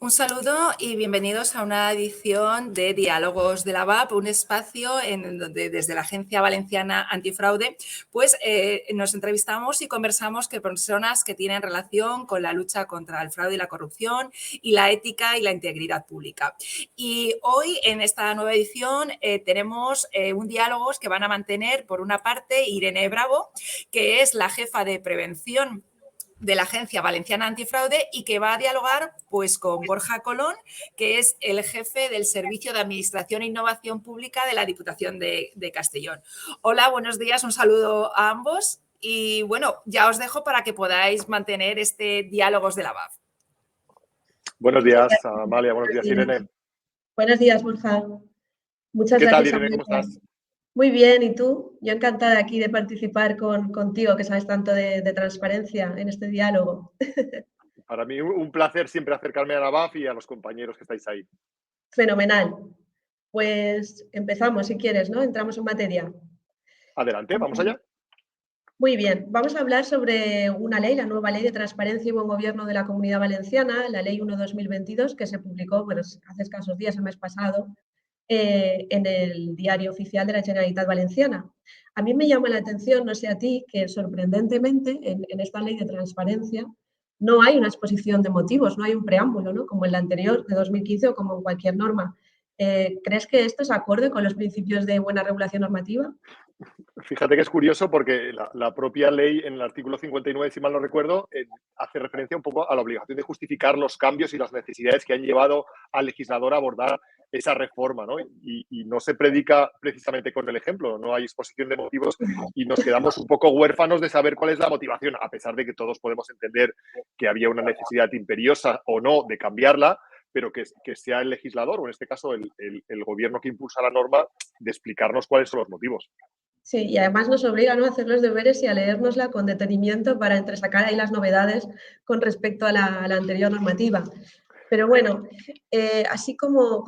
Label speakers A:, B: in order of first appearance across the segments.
A: Un saludo y bienvenidos a una edición de Diálogos de la VAP, un espacio en donde desde la Agencia Valenciana Antifraude nos entrevistamos y conversamos con personas que tienen relación con la lucha contra el fraude y la corrupción y la ética y la integridad pública. Y hoy en esta nueva edición tenemos un diálogo que van a mantener por una parte Irene Bravo, que es la jefa de prevención de la Agencia Valenciana Antifraude y que va a dialogar pues con Borja Colón, que es el jefe del Servicio de Administración e Innovación Pública de la Diputación de Castellón. Hola, buenos días, un saludo a ambos y bueno, ya os dejo para que podáis mantener este Diálogos de la VAP.
B: Buenos días, Amalia, buenos días, Irene.
C: Buenos días, Borja. Muchas gracias.
B: ¿Qué tal, Irene? ¿Cómo estás?
C: Muy bien, ¿y tú? Yo encantada aquí de participar contigo, que sabes tanto de transparencia en este diálogo.
B: Para mí un placer siempre acercarme a la VAF y a los compañeros que estáis ahí.
C: Fenomenal. Pues empezamos, si quieres, ¿no? Entramos en materia.
B: Adelante, vamos allá.
C: Muy bien, vamos a hablar sobre una ley, la nueva Ley de Transparencia y Buen Gobierno de la Comunidad Valenciana, la Ley 1/2022, que se publicó hace escasos días, el mes pasado, en el Diario Oficial de la Generalitat Valenciana. A mí me llama la atención, no sé a ti, que sorprendentemente en esta ley de transparencia no hay una exposición de motivos, no hay un preámbulo, ¿no? Como en la anterior de 2015 o como en cualquier norma. ¿Crees que esto es acorde con los principios de buena regulación normativa?
B: Fíjate que es curioso porque la propia ley, en el artículo 59, si mal no recuerdo, hace referencia un poco a la obligación de justificar los cambios y las necesidades que han llevado al legislador a abordar esa reforma, ¿no? Y no se predica precisamente con el ejemplo, no hay exposición de motivos y nos quedamos un poco huérfanos de saber cuál es la motivación, a pesar de que todos podemos entender que había una necesidad imperiosa o no de cambiarla, pero que sea el legislador, o en este caso el gobierno que impulsa la norma, de explicarnos cuáles son los motivos.
C: Sí, y además nos obligan, ¿no?, a hacer los deberes y a leérnosla con detenimiento para entresacar ahí las novedades con respecto a la anterior normativa. Pero bueno, así como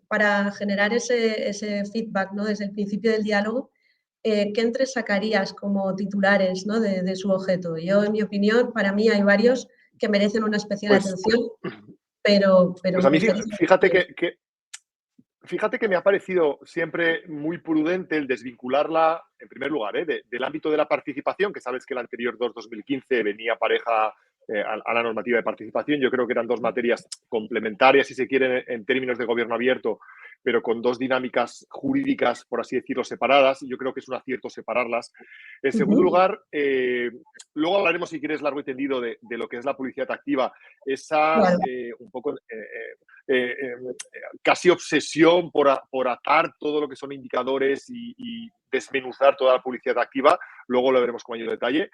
C: para generar ese feedback, ¿no?, desde el principio del diálogo, ¿qué entresacarías como titulares, ¿no?, de su objeto? Yo, en mi opinión, para mí hay varios que merecen una especial atención, pero
B: pues a mí, fíjate que me ha parecido siempre muy prudente el desvincularla, en primer lugar, del ámbito de la participación, que sabes que el anterior 2015 venía pareja a la normativa de participación. Yo creo que eran dos materias complementarias, si se quiere, en términos de gobierno abierto, pero con dos dinámicas jurídicas, por así decirlo, separadas, y yo creo que es un acierto separarlas. En segundo lugar, luego hablaremos, si quieres, largo y tendido de lo que es la publicidad activa, esa un poco casi obsesión por atar todo lo que son indicadores y desmenuzar toda la publicidad activa. Luego lo veremos con mayor detalle.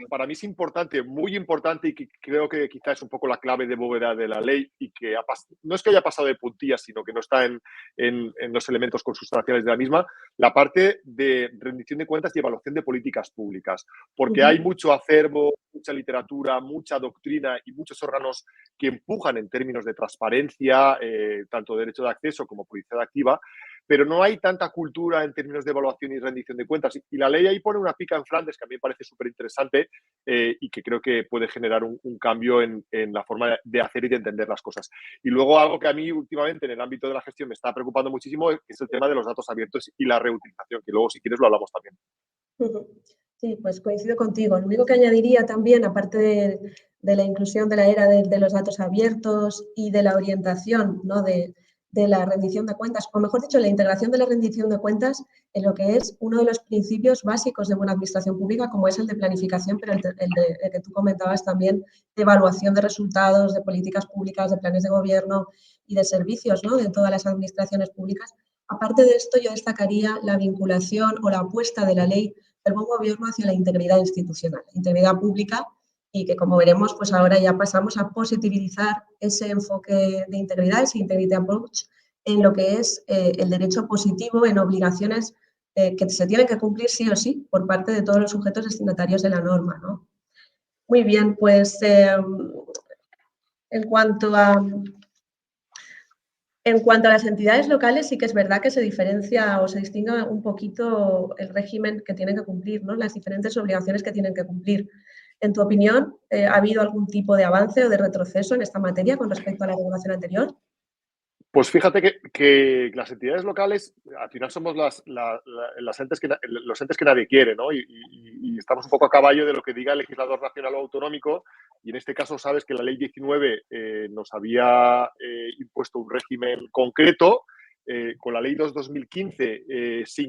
B: Para mí es importante, muy importante, y que creo que quizás es un poco la clave de bóveda de la ley, y que no es que haya pasado de puntillas, sino que no está en los elementos consustanciales de la misma, la parte de rendición de cuentas y evaluación de políticas públicas. Porque hay mucho acervo, mucha literatura, mucha doctrina y muchos órganos que empujan en términos de transparencia, tanto derecho de acceso como publicidad activa, pero no hay tanta cultura en términos de evaluación y rendición de cuentas. Y la ley ahí pone una pica en Flandes que a mí me parece súper interesante y que creo que puede generar un cambio en la forma de hacer y de entender las cosas. Y luego algo que a mí últimamente en el ámbito de la gestión me está preocupando muchísimo es el tema de los datos abiertos y la reutilización, que luego, si quieres, lo hablamos también.
C: Sí, pues coincido contigo. Lo único que añadiría también, aparte de la inclusión de la era de los datos abiertos y de la orientación, ¿no?, de la rendición de cuentas, o mejor dicho, la integración de la rendición de cuentas en lo que es uno de los principios básicos de buena administración pública, como es el de planificación, pero el que tú comentabas también, de evaluación de resultados, de políticas públicas, de planes de gobierno y de servicios, ¿no?, de todas las administraciones públicas. Aparte de esto, yo destacaría la vinculación o la apuesta de la ley del buen gobierno hacia la integridad institucional, integridad pública, y que, como veremos, pues ahora ya pasamos a positivizar ese enfoque de integridad, ese integrity approach, en lo que es el derecho positivo en obligaciones que se tienen que cumplir sí o sí por parte de todos los sujetos destinatarios de la norma, ¿no? Muy bien, pues en cuanto a las entidades locales, sí que es verdad que se diferencia o se distingue un poquito el régimen que tienen que cumplir, ¿no?, las diferentes obligaciones que tienen que cumplir. En tu opinión, ¿ha habido algún tipo de avance o de retroceso en esta materia con respecto a la regulación anterior?
B: Pues fíjate que las entidades locales al final somos los entes que nadie quiere, ¿no? Y estamos un poco a caballo de lo que diga el legislador nacional o autonómico, y en este caso sabes que la ley 19 nos había impuesto un régimen concreto. Con la ley 2/2015 se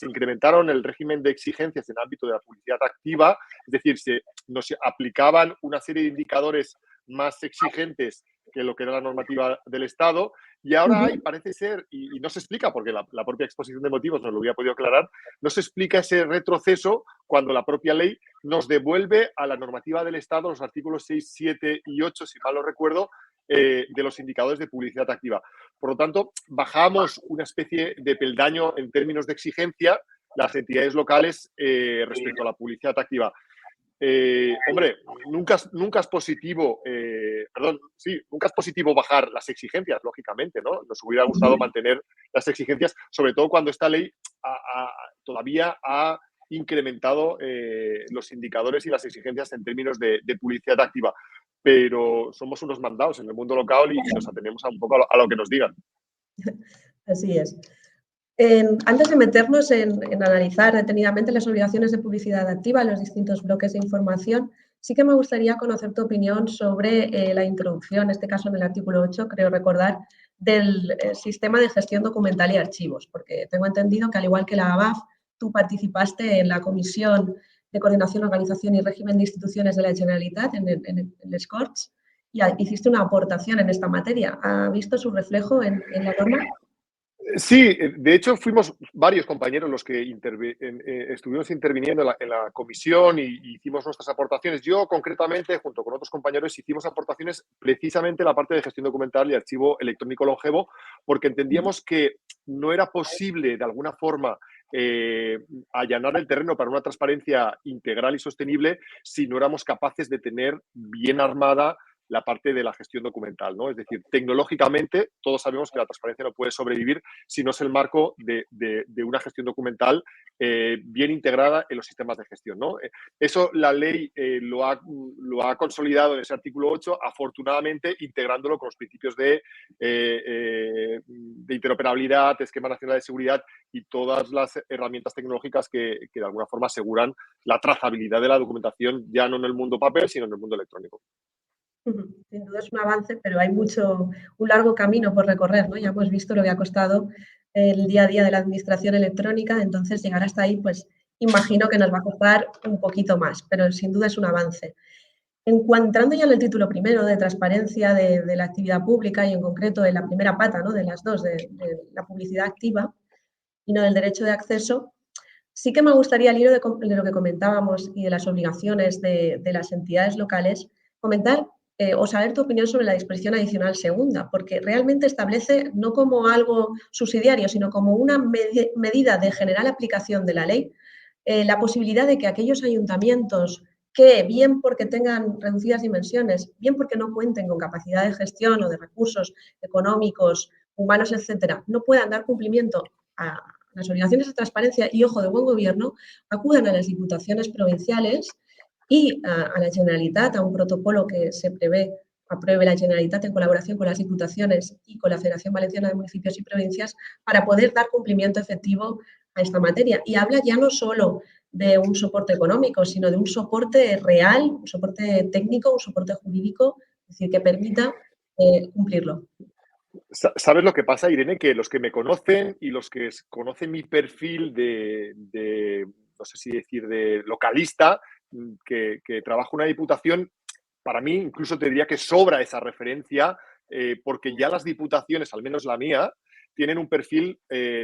B: incrementaron el régimen de exigencias en el ámbito de la publicidad activa, es decir, nos aplicaban una serie de indicadores más exigentes que lo que era la normativa del Estado. Y ahora hay, parece ser, y no se explica, porque la propia exposición de motivos no lo hubiera podido aclarar, no se explica ese retroceso cuando la propia ley nos devuelve a la normativa del Estado los artículos 6, 7 y 8, si mal no recuerdo, de los indicadores de publicidad activa. Por lo tanto, bajamos una especie de peldaño en términos de exigencia las entidades locales respecto a la publicidad activa. Hombre, nunca es positivo, nunca es positivo bajar las exigencias, lógicamente, ¿no? Nos hubiera gustado mantener las exigencias, sobre todo cuando esta ley todavía ha incrementado los indicadores y las exigencias en términos de publicidad activa. Pero somos unos mandados en el mundo local y nos atenemos un poco a lo que nos digan.
C: Así es. Antes de meternos en analizar detenidamente las obligaciones de publicidad activa en los distintos bloques de información, sí que me gustaría conocer tu opinión sobre la introducción, en este caso en el artículo 8, creo recordar, del sistema de gestión documental y archivos, porque tengo entendido que, al igual que la ABAF, tú participaste en la Comisión de Coordinación, Organización y Régimen de Instituciones de la Generalitat, en el SCORCH, y hiciste una aportación en esta materia. ¿Ha visto su reflejo en la norma?
B: Sí, de hecho fuimos varios compañeros los que estuvimos interviniendo en la comisión y hicimos nuestras aportaciones. Yo concretamente, junto con otros compañeros, hicimos aportaciones precisamente en la parte de gestión documental y archivo electrónico longevo, porque entendíamos que no era posible de alguna forma allanar el terreno para una transparencia integral y sostenible si no éramos capaces de tener bien armada la parte de la gestión documental, ¿no? Es decir, tecnológicamente todos sabemos que la transparencia no puede sobrevivir si no es el marco de una gestión documental bien integrada en los sistemas de gestión, ¿no? Eso la ley lo ha consolidado en ese artículo 8, afortunadamente integrándolo con los principios de interoperabilidad, esquema nacional de seguridad y todas las herramientas tecnológicas que de alguna forma aseguran la trazabilidad de la documentación, ya no en el mundo papel, sino en el mundo electrónico.
C: Sin duda es un avance, pero hay un largo camino por recorrer, ¿no? Ya hemos visto lo que ha costado el día a día de la administración electrónica, entonces llegar hasta ahí, pues imagino que nos va a costar un poquito más, pero sin duda es un avance. Entrando ya en el título primero de transparencia de la actividad pública y en concreto en la primera pata, ¿no? De las dos, de la publicidad activa y no del derecho de acceso, sí que me gustaría, al hilo de lo que comentábamos y de las obligaciones de las entidades locales, comentar o saber tu opinión sobre la disposición adicional segunda, porque realmente establece no como algo subsidiario, sino como una medida de general aplicación de la ley, la posibilidad de que aquellos ayuntamientos que, bien porque tengan reducidas dimensiones, bien porque no cuenten con capacidad de gestión o de recursos económicos, humanos, etcétera, no puedan dar cumplimiento a las obligaciones de transparencia y, ojo, de buen gobierno, acudan a las diputaciones provinciales y a la Generalitat, a un protocolo que se apruebe la Generalitat en colaboración con las diputaciones y con la Federación Valenciana de Municipios y Provincias para poder dar cumplimiento efectivo a esta materia. Y habla ya no solo de un soporte económico, sino de un soporte real, un soporte técnico, un soporte jurídico, es decir, que permita cumplirlo.
B: ¿Sabes lo que pasa, Irene? Que los que me conocen y los que conocen mi perfil no sé si decir, de localista, que trabajo en una diputación, para mí incluso te diría que sobra esa referencia, porque ya las diputaciones, al menos la mía, tienen un perfil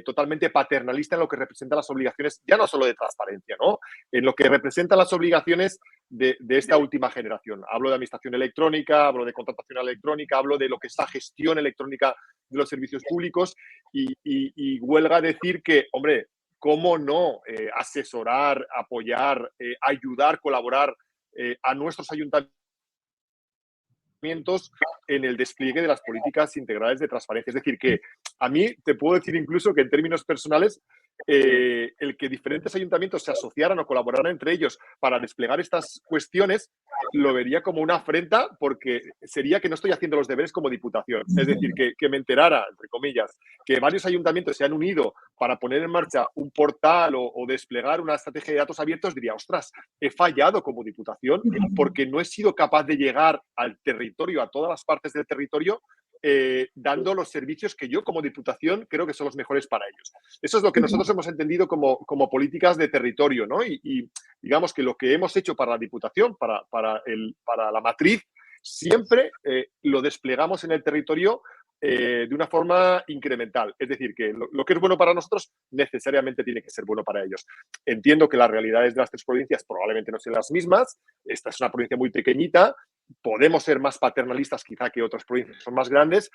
B: totalmente paternalista en lo que representan las obligaciones, ya no solo de transparencia, ¿no? En lo que representan las obligaciones de esta última generación. Hablo de administración electrónica, hablo de contratación electrónica, hablo de lo que es la gestión electrónica de los servicios públicos y huelga decir que, hombre, ¿cómo no asesorar, apoyar, ayudar, colaborar a nuestros ayuntamientos en el despliegue de las políticas integrales de transparencia? Es decir, que a mí te puedo decir incluso que en términos personales el que diferentes ayuntamientos se asociaran o colaboraran entre ellos para desplegar estas cuestiones, lo vería como una afrenta, porque sería que no estoy haciendo los deberes como diputación. Es decir, que me enterara, entre comillas, que varios ayuntamientos se han unido para poner en marcha un portal o desplegar una estrategia de datos abiertos, diría, ostras, he fallado como diputación porque no he sido capaz de llegar al territorio, a todas las partes del territorio, dando los servicios que yo como diputación creo que son los mejores para ellos. Eso es lo que nosotros hemos entendido como políticas de territorio, ¿no? Y digamos que lo que hemos hecho para la diputación, para la matriz, siempre lo desplegamos en el territorio de una forma incremental. Es decir, que lo que es bueno para nosotros necesariamente tiene que ser bueno para ellos. Entiendo que las realidades de las tres provincias probablemente no sean las mismas. Esta es una provincia muy pequeñita. Podemos ser más paternalistas quizá que otras provincias que son más grandes,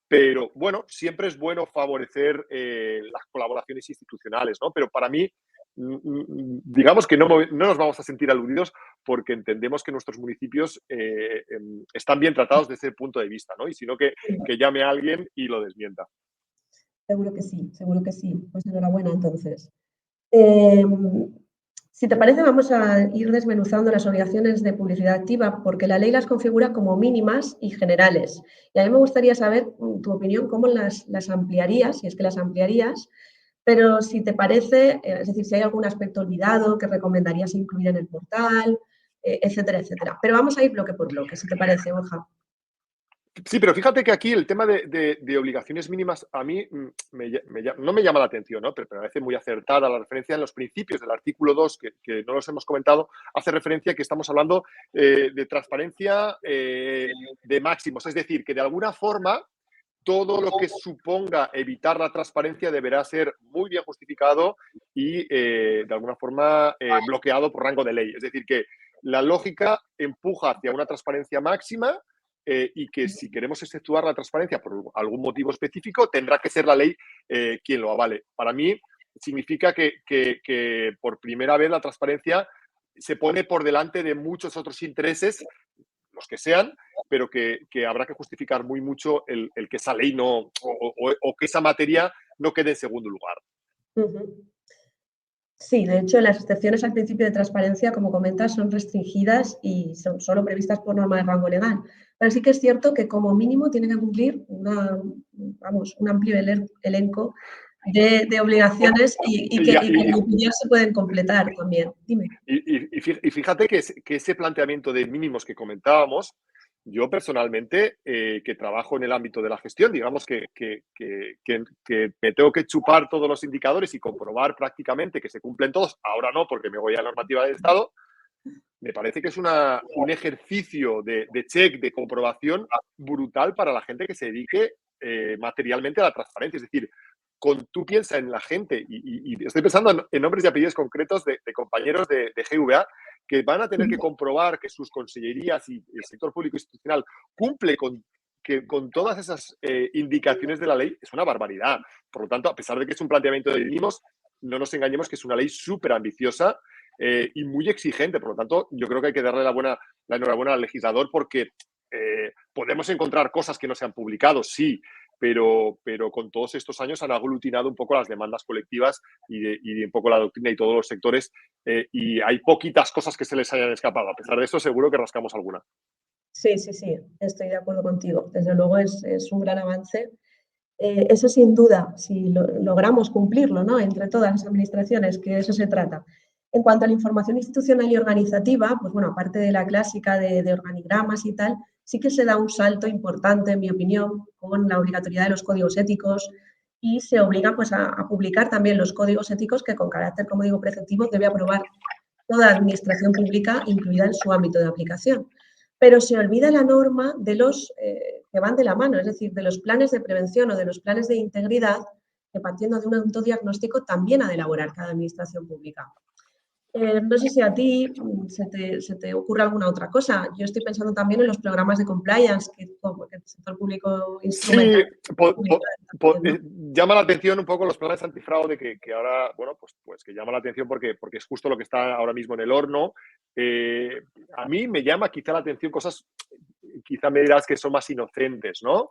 B: pero bueno, siempre es bueno favorecer las colaboraciones institucionales, ¿no? Pero para mí, digamos que no nos vamos a sentir aludidos porque entendemos que nuestros municipios están bien tratados desde ese punto de vista, ¿no? Y si no, que llame a alguien y lo desmienta.
C: Seguro que sí, seguro que sí. Pues enhorabuena, entonces. Si te parece, vamos a ir desmenuzando las obligaciones de publicidad activa, porque la ley las configura como mínimas y generales. Y a mí me gustaría saber tu opinión, cómo las ampliarías, si es que las ampliarías, pero si te parece, es decir, si hay algún aspecto olvidado que recomendarías incluir en el portal, etcétera, etcétera. Pero vamos a ir bloque por bloque, si te parece, Borja.
B: Sí, pero fíjate que aquí el tema de obligaciones mínimas a mí no me llama la atención, ¿no? Pero me parece muy acertada la referencia en los principios del artículo 2, que no los hemos comentado, hace referencia que estamos hablando de transparencia de máximos. Es decir, que de alguna forma todo lo que suponga evitar la transparencia deberá ser muy bien justificado y de alguna forma bloqueado por rango de ley. Es decir, que la lógica empuja hacia una transparencia máxima y que si queremos exceptuar la transparencia por algún motivo específico, tendrá que ser la ley quien lo avale. Para mí significa que por primera vez la transparencia se pone por delante de muchos otros intereses, los que sean, pero que habrá que justificar muy mucho el que esa ley no, o que esa materia no quede en segundo lugar.
C: Sí, de hecho, las excepciones al principio de transparencia, como comentas, son restringidas y son solo previstas por norma de rango legal. Pero sí que es cierto que como mínimo tiene que cumplir un amplio elenco de obligaciones y que ya se pueden completar también. Dime.
B: Y fíjate que ese planteamiento de mínimos que comentábamos, yo personalmente, que trabajo en el ámbito de la gestión, digamos que me tengo que chupar todos los indicadores y comprobar prácticamente que se cumplen todos, ahora no, porque me voy a la normativa del Estado, me parece que es un ejercicio de check, de comprobación brutal para la gente que se dedique materialmente a la transparencia. Es decir, tú piensas en la gente, y estoy pensando en nombres y apellidos concretos de compañeros de GVA que van a tener que comprobar que sus consellerías y el sector público institucional cumple con todas esas indicaciones de la ley, es una barbaridad. Por lo tanto, a pesar de que es un planteamiento de mínimos, no nos engañemos que es una ley súper ambiciosa y muy exigente. Por lo tanto, yo creo que hay que darle la enhorabuena al legislador porque podemos encontrar cosas que no se han publicado, sí, pero con todos estos años han aglutinado un poco las demandas colectivas y un poco la doctrina y todos los sectores y hay poquitas cosas que se les hayan escapado. A pesar de eso, seguro que rascamos alguna.
C: Sí, estoy de acuerdo contigo. Desde luego es un gran avance. Eso sin duda, si logramos cumplirlo, ¿no? Entre todas las administraciones, que de eso se trata. En cuanto a la información institucional y organizativa, pues bueno, aparte de la clásica de organigramas y tal, sí que se da un salto importante, en mi opinión, con la obligatoriedad de los códigos éticos y se obliga pues a publicar también los códigos éticos que con carácter, como digo, preceptivo debe aprobar toda administración pública, incluida en su ámbito de aplicación. Pero se olvida la norma de los que van de la mano, es decir, de los planes de prevención o de los planes de integridad que partiendo de un autodiagnóstico también ha de elaborar cada administración pública. No sé si a ti se te ocurre alguna otra cosa. Yo estoy pensando también en los programas de compliance que el sector público instrumenta.
B: Sí, llama la atención un poco los planes antifraude que ahora, bueno, pues que llama la atención porque es justo lo que está ahora mismo en el horno. A mí me llama quizá la atención cosas, quizá me dirás que son más inocentes, ¿no?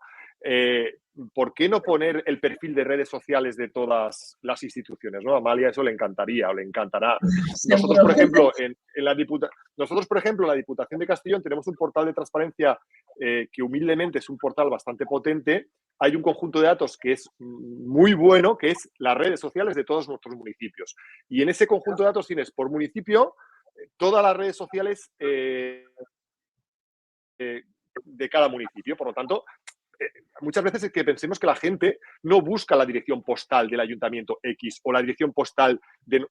B: ¿por qué no poner el perfil de redes sociales de todas las instituciones? ¿No? A Amalia eso le encantaría o le encantará. Nosotros,
C: Seguro.
B: por ejemplo, la Diputación de Castellón tenemos un portal de transparencia que humildemente es un portal bastante potente. Hay un conjunto de datos que es muy bueno, que es las redes sociales de todos nuestros municipios. Y en ese conjunto de datos tienes por municipio todas las redes sociales de cada municipio. Por lo tanto, muchas veces es que pensemos que la gente no busca la dirección postal del ayuntamiento X o la dirección postal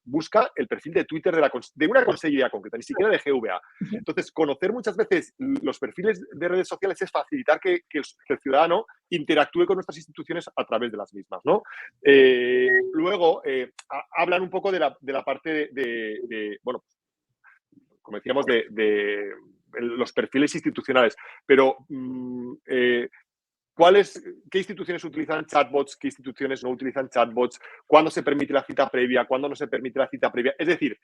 B: busca el perfil de Twitter de una consellería concreta, ni siquiera de GVA. Entonces, conocer muchas veces los perfiles de redes sociales es facilitar que el ciudadano interactúe con nuestras instituciones a través de las mismas, ¿no? Luego, hablan un poco de la parte bueno, como decíamos, de los perfiles institucionales, pero ¿qué instituciones utilizan chatbots? ¿Qué instituciones no utilizan chatbots? ¿Cuándo se permite la cita previa? ¿Cuándo no se permite la cita previa? Es decir,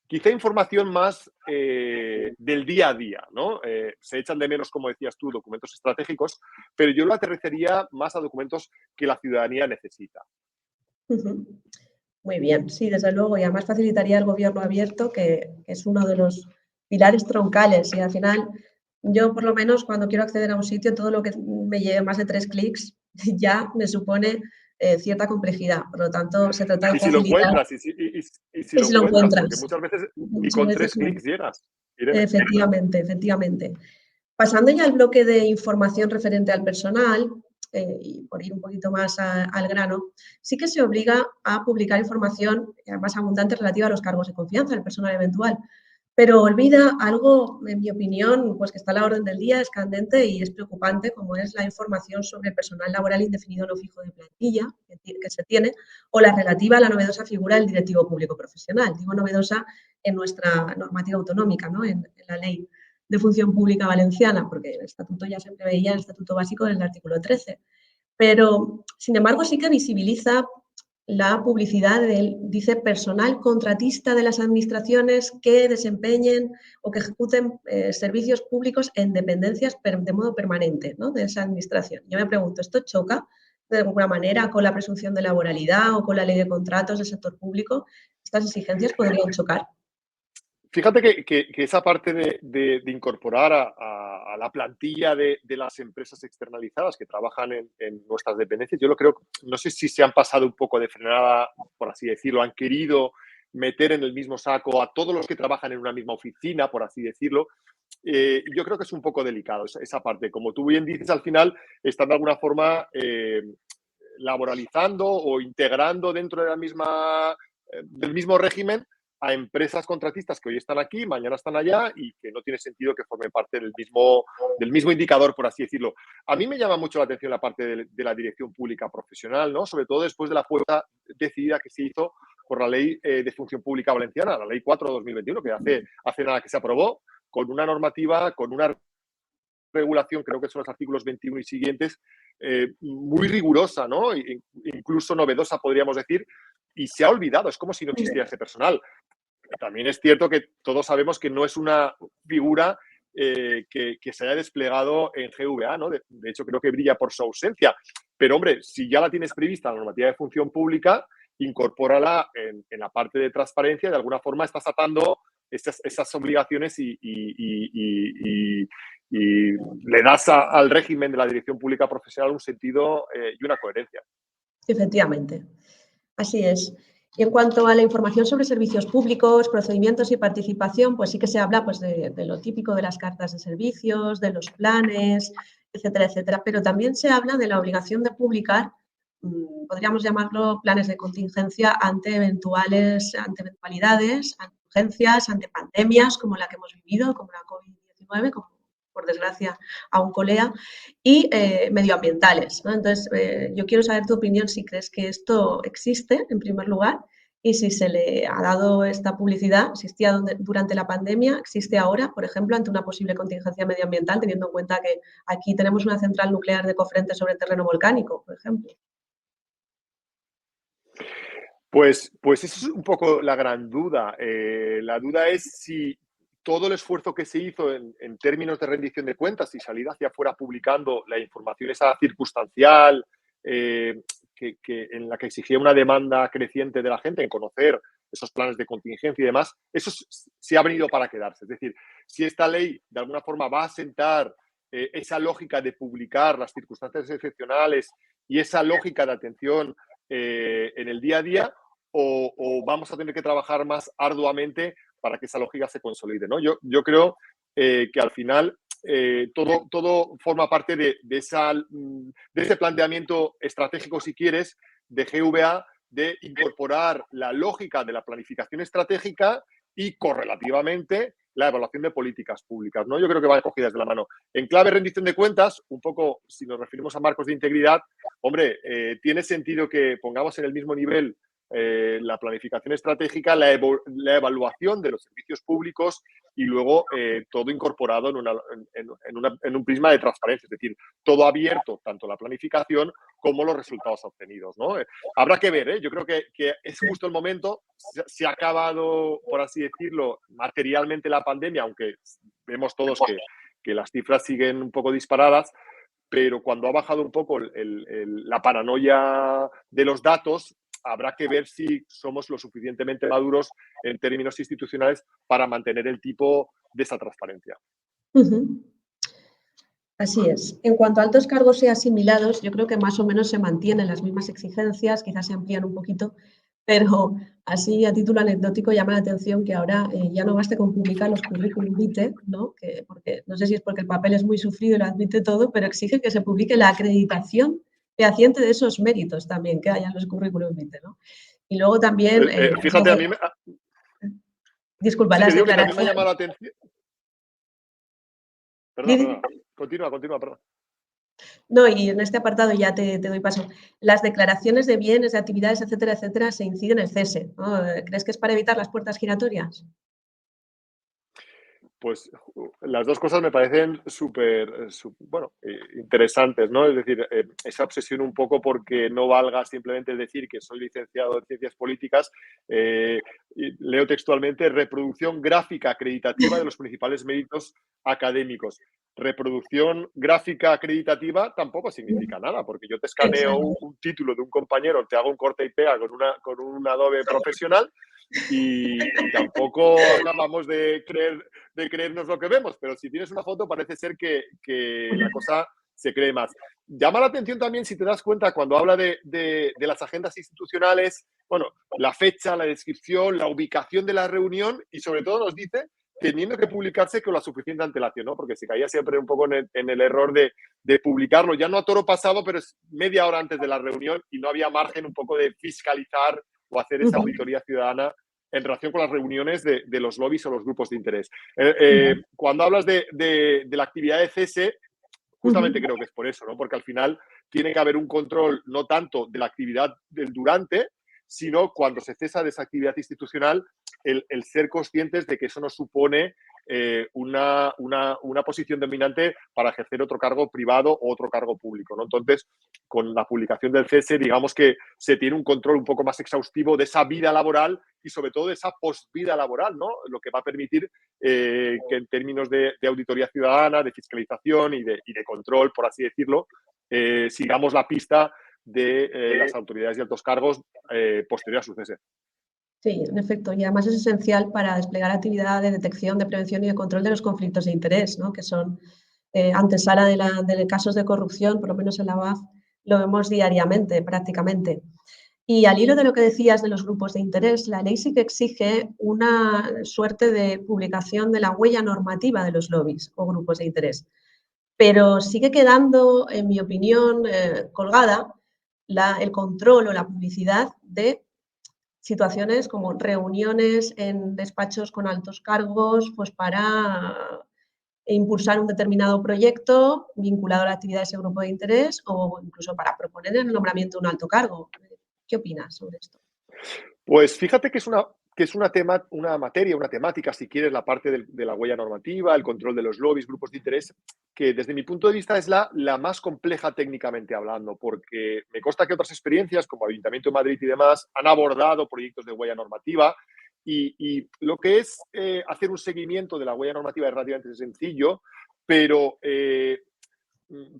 B: quizá información más del día a día, ¿no? Se echan de menos, como decías tú, documentos estratégicos, pero yo lo aterrizaría más a documentos que la ciudadanía necesita.
C: Muy bien, sí, desde luego, y además facilitaría el gobierno abierto, que es uno de los pilares troncales, y al final yo por lo menos cuando quiero acceder a un sitio, todo lo que me lleve más de 3 clics ya me supone cierta complejidad, por lo tanto se trata de
B: Y si lo
C: facilitar.
B: encuentras, y si lo encuentras, porque muchas veces, y con 3 clics llegas. Irene.
C: Efectivamente, efectivamente. Pasando ya al bloque de información referente al personal, y por ir un poquito más al grano, sí que se obliga a publicar información más abundante relativa a los cargos de confianza del personal eventual, pero olvida algo, en mi opinión, pues que está a la orden del día, es candente y es preocupante, como es la información sobre el personal laboral indefinido no fijo de plantilla que se tiene, o la relativa a la novedosa figura del directivo público profesional. Digo novedosa en nuestra normativa autonómica, ¿no? en la ley de función pública valenciana, porque el estatuto ya se preveía, el estatuto básico del artículo 13. Pero, sin embargo, sí que visibiliza la publicidad dice, personal contratista de las administraciones que desempeñen o que ejecuten servicios públicos en dependencias de modo permanente, ¿no? De esa administración. Yo me pregunto, ¿esto choca de alguna manera con la presunción de laboralidad o con la ley de contratos del sector público? ¿Estas exigencias podrían chocar?
B: Fíjate que esa parte de incorporar a la plantilla de las empresas externalizadas que trabajan en nuestras dependencias, yo lo creo, no sé si se han pasado un poco de frenada, por así decirlo, han querido meter en el mismo saco a todos los que trabajan en una misma oficina, por así decirlo. Yo creo que es un poco delicado esa parte. Como tú bien dices, al final están de alguna forma laboralizando o integrando dentro de la misma, del mismo régimen a empresas contratistas que hoy están aquí, mañana están allá y que no tiene sentido que formen parte del mismo indicador, por así decirlo. A mí me llama mucho la atención la parte de la dirección pública profesional, ¿no? Sobre todo después de la apuesta decidida que se hizo por la Ley de Función Pública Valenciana, la Ley 4/2021, que hace nada que se aprobó, con una normativa, con una regulación, creo que son los artículos 21 y siguientes, muy rigurosa, ¿no? Incluso novedosa, podríamos decir, y se ha olvidado, es como si no existiera ese personal. También es cierto que todos sabemos que no es una figura que se haya desplegado en GVA, ¿no? De hecho, creo que brilla por su ausencia. Pero, hombre, si ya la tienes prevista en la normativa de función pública, incorpórala en la parte de transparencia. De alguna forma estás atando esas obligaciones y le das al régimen de la dirección pública profesional un sentido y una coherencia.
C: Efectivamente, así es. Y en cuanto a la información sobre servicios públicos, procedimientos y participación, pues sí que se habla pues, de lo típico de las cartas de servicios, de los planes, etcétera, etcétera. Pero también se habla de la obligación de publicar, podríamos llamarlo planes de contingencia ante eventualidades, ante urgencias, ante pandemias como la que hemos vivido, como la COVID-19, como por desgracia aún colea, y medioambientales, ¿no? Entonces, yo quiero saber tu opinión si crees que esto existe, en primer lugar, y si se le ha dado esta publicidad, existía durante la pandemia, existe ahora, por ejemplo, ante una posible contingencia medioambiental, teniendo en cuenta que aquí tenemos una central nuclear de Cofrentes sobre terreno volcánico, por ejemplo.
B: Pues esa es un poco la gran duda. La duda es si todo el esfuerzo que se hizo en términos de rendición de cuentas y salir hacia afuera publicando la información esa circunstancial, en la que exigía una demanda creciente de la gente en conocer esos planes de contingencia y demás, eso se ha venido para quedarse. Es decir, si esta ley de alguna forma va a sentar esa lógica de publicar las circunstancias excepcionales y esa lógica de atención en el día a día, o vamos a tener que trabajar más arduamente para que esa lógica se consolide, ¿no? Yo creo que al final todo forma parte de ese planteamiento estratégico, si quieres, de GVA, de incorporar la lógica de la planificación estratégica y correlativamente la evaluación de políticas públicas, ¿no? Yo creo que van cogidas de la mano. En clave rendición de cuentas, un poco, si nos referimos a marcos de integridad, hombre, tiene sentido que pongamos en el mismo nivel la planificación estratégica, la evaluación de los servicios públicos y luego todo incorporado en un prisma de transparencia, es decir, todo abierto, tanto la planificación como los resultados obtenidos, ¿no? Habrá que ver, yo creo que es justo el momento, se ha acabado, por así decirlo, materialmente la pandemia, aunque vemos todos que las cifras siguen un poco disparadas, pero cuando ha bajado un poco la paranoia de los datos, habrá que ver si somos lo suficientemente maduros en términos institucionales para mantener el tipo de esa transparencia.
C: Así es. En cuanto a altos cargos y asimilados, yo creo que más o menos se mantienen las mismas exigencias, quizás se amplían un poquito, pero así a título anecdótico llama la atención que ahora ya no baste con publicar los currículum vitae, ¿no? Porque, no sé si es porque el papel es muy sufrido y lo admite todo, pero exige que se publique la acreditación fehaciente de esos méritos también que haya en los currículum vitae, ¿no? Y luego también...
B: fíjate, a mí me...
C: Disculpa,
B: sí,
C: las
B: que también me
C: declaraciones...
B: ha llamado la atención. Perdona. Continúa, perdón.
C: No, y en este apartado ya te doy paso. Las declaraciones de bienes, de actividades, etcétera, etcétera, se incide en el cese, ¿no? ¿Crees que es para evitar las puertas giratorias?
B: Pues las dos cosas me parecen interesantes, ¿no? Es decir, esa obsesión un poco porque no valga simplemente decir que soy licenciado en Ciencias Políticas, leo textualmente, reproducción gráfica acreditativa de los principales méritos académicos. Reproducción gráfica acreditativa tampoco significa nada, porque yo te escaneo un título de un compañero, te hago un corte y pega con un Adobe profesional y tampoco acabamos de creernos lo que vemos, pero si tienes una foto parece ser que la cosa se cree más. Llama la atención también, si te das cuenta, cuando habla de las agendas institucionales, bueno, la fecha, la descripción, la ubicación de la reunión y sobre todo nos dice teniendo que publicarse con la suficiente antelación, ¿no? Porque se caía siempre un poco en el error de publicarlo, ya no a toro pasado, pero es media hora antes de la reunión y no había margen un poco de fiscalizar o hacer esa auditoría ciudadana en relación con las reuniones de los lobbies o los grupos de interés. Cuando hablas de la actividad de cese, justamente creo que es por eso, ¿no? Porque al final tiene que haber un control no tanto de la actividad del durante, sino cuando se cesa de esa actividad institucional, el ser conscientes de que eso nos supone una posición dominante para ejercer otro cargo privado o otro cargo público, ¿no? Entonces, con la publicación del cese, digamos que se tiene un control un poco más exhaustivo de esa vida laboral y sobre todo de esa posvida laboral, ¿no? Lo que va a permitir que en términos de auditoría ciudadana, de fiscalización y de control, por así decirlo, sigamos la pista de las autoridades y altos cargos posterior a su cese.
C: Sí, en efecto, y además es esencial para desplegar actividad de detección, de prevención y de control de los conflictos de interés, ¿no? Que son antesala de casos de corrupción, por lo menos en la UAF lo vemos diariamente, prácticamente. Y al hilo de lo que decías de los grupos de interés, la ley sí que exige una suerte de publicación de la huella normativa de los lobbies o grupos de interés. Pero sigue quedando, en mi opinión, colgada el control o la publicidad de situaciones como reuniones en despachos con altos cargos, pues para impulsar un determinado proyecto vinculado a la actividad de ese grupo de interés o incluso para proponer el nombramiento de un alto cargo. ¿Qué opinas sobre esto?
B: Pues fíjate que es una materia, una temática, si quieres, la parte de la huella normativa, el control de los lobbies, grupos de interés, que desde mi punto de vista es la más compleja técnicamente hablando, porque me consta que otras experiencias, como Ayuntamiento de Madrid y demás, han abordado proyectos de huella normativa Y lo que es hacer un seguimiento de la huella normativa es relativamente sencillo, pero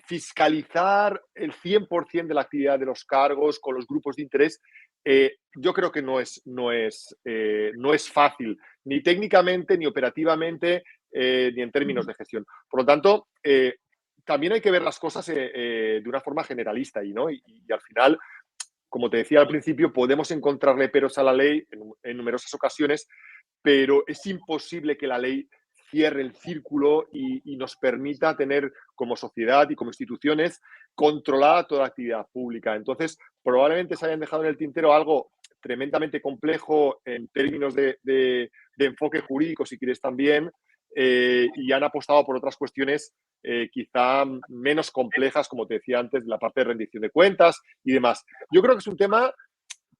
B: fiscalizar el 100% de la actividad de los cargos con los grupos de interés, yo creo que no es fácil, ni técnicamente, ni operativamente, ni en términos de gestión. Por lo tanto, también hay que ver las cosas de una forma generalista ¿no? Y al final, como te decía al principio, podemos encontrarle peros a la ley en numerosas ocasiones, pero es imposible que la ley cierre el círculo y nos permita tener como sociedad y como instituciones controlada toda la actividad pública. Entonces, probablemente se hayan dejado en el tintero algo tremendamente complejo en términos de enfoque jurídico, si quieres también, y han apostado por otras cuestiones quizá menos complejas, como te decía antes, la parte de rendición de cuentas y demás. Yo creo que es un tema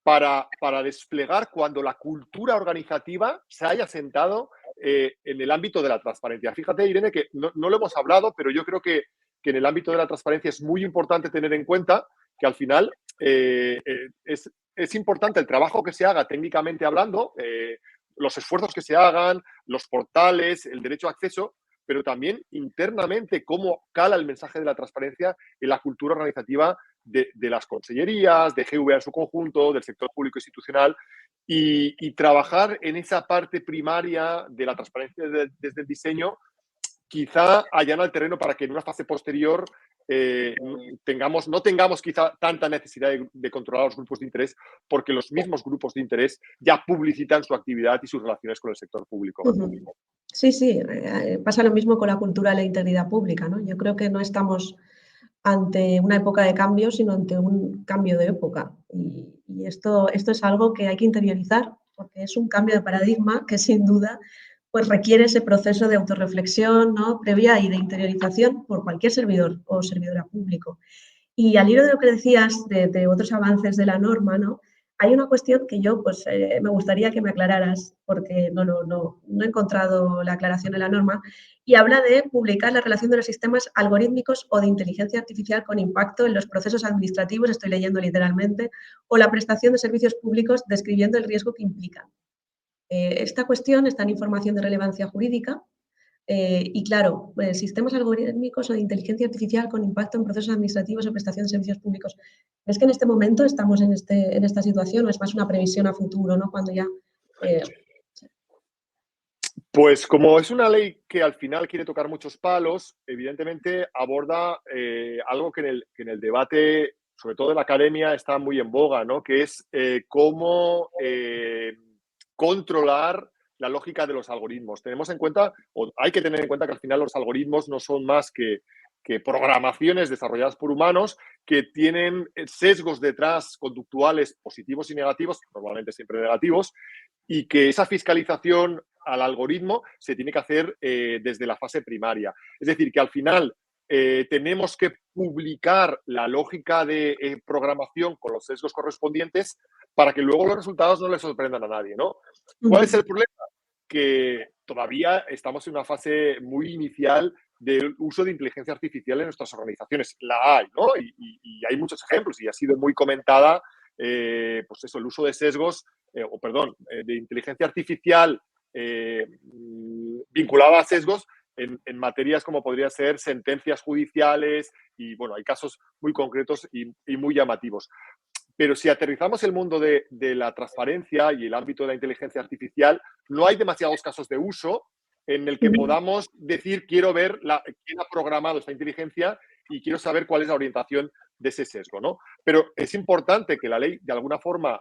B: para desplegar cuando la cultura organizativa se haya sentado en el ámbito de la transparencia. Fíjate, Irene, que no lo hemos hablado, pero yo creo que en el ámbito de la transparencia es muy importante tener en cuenta que al final es importante el trabajo que se haga técnicamente hablando, los esfuerzos que se hagan, los portales, el derecho a acceso, pero también internamente cómo cala el mensaje de la transparencia en la cultura organizativa de las consellerías, de GVA en su conjunto, del sector público institucional y trabajar en esa parte primaria de la transparencia desde el diseño, quizá allana el terreno para que en una fase posterior no tengamos quizá tanta necesidad de controlar los grupos de interés, porque los mismos grupos de interés ya publicitan su actividad y sus relaciones con el sector público.
C: Sí, sí, pasa lo mismo con la cultura de la integridad pública, ¿no? Yo creo que no estamos ante una época de cambio, sino ante un cambio de época. Y esto es algo que hay que interiorizar, porque es un cambio de paradigma que sin duda pues requiere ese proceso de autorreflexión, ¿no? Previa y de interiorización por cualquier servidor o servidora público. Y al hilo de lo que decías de otros avances de la norma, ¿no? Hay una cuestión que yo pues, me gustaría que me aclararas, porque no he encontrado la aclaración en la norma, y habla de publicar la relación de los sistemas algorítmicos o de inteligencia artificial con impacto en los procesos administrativos, estoy leyendo literalmente, o la prestación de servicios públicos describiendo el riesgo que implican. Esta cuestión está en información de relevancia jurídica. Y claro, sistemas algorítmicos o de inteligencia artificial con impacto en procesos administrativos o prestación de servicios públicos. ¿Es que en este momento estamos en esta situación o es más una previsión a futuro, ¿no? Cuando ya...
B: Pues como es una ley que al final quiere tocar muchos palos, evidentemente aborda algo que en el debate, sobre todo en la academia, está muy en boga, ¿no? Que es cómo controlar la lógica de los algoritmos. Tenemos en cuenta, o hay que tener en cuenta que al final los algoritmos no son más que programaciones desarrolladas por humanos que tienen sesgos detrás conductuales positivos y negativos, normalmente siempre negativos, y que esa fiscalización al algoritmo se tiene que hacer desde la fase primaria. Es decir, que al final tenemos que publicar la lógica de programación con los sesgos correspondientes para que luego los resultados no le sorprendan a nadie, ¿no? ¿Cuál es el problema? Que todavía estamos en una fase muy inicial del uso de inteligencia artificial en nuestras organizaciones. La hay, ¿no? Y hay muchos ejemplos y ha sido muy comentada, pues eso, el uso de sesgos, de inteligencia artificial vinculada a sesgos en materias como podría ser sentencias judiciales y, bueno, hay casos muy concretos y muy llamativos. Pero si aterrizamos el mundo de la transparencia y el ámbito de la inteligencia artificial, no hay demasiados casos de uso en el que podamos decir, quiero ver quién ha programado esta inteligencia y quiero saber cuál es la orientación de ese sesgo, ¿no? Pero es importante que la ley, de alguna forma,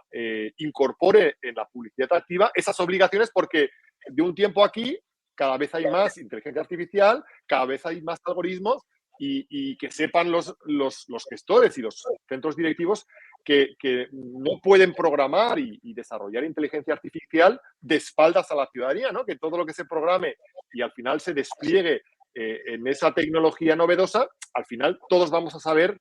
B: incorpore en la publicidad activa esas obligaciones porque de un tiempo aquí cada vez hay más inteligencia artificial, cada vez hay más algoritmos y que sepan los gestores y los centros directivos que no pueden programar y desarrollar inteligencia artificial de espaldas a la ciudadanía, ¿no? Que todo lo que se programe y al final se despliegue en esa tecnología novedosa, al final todos vamos a saber,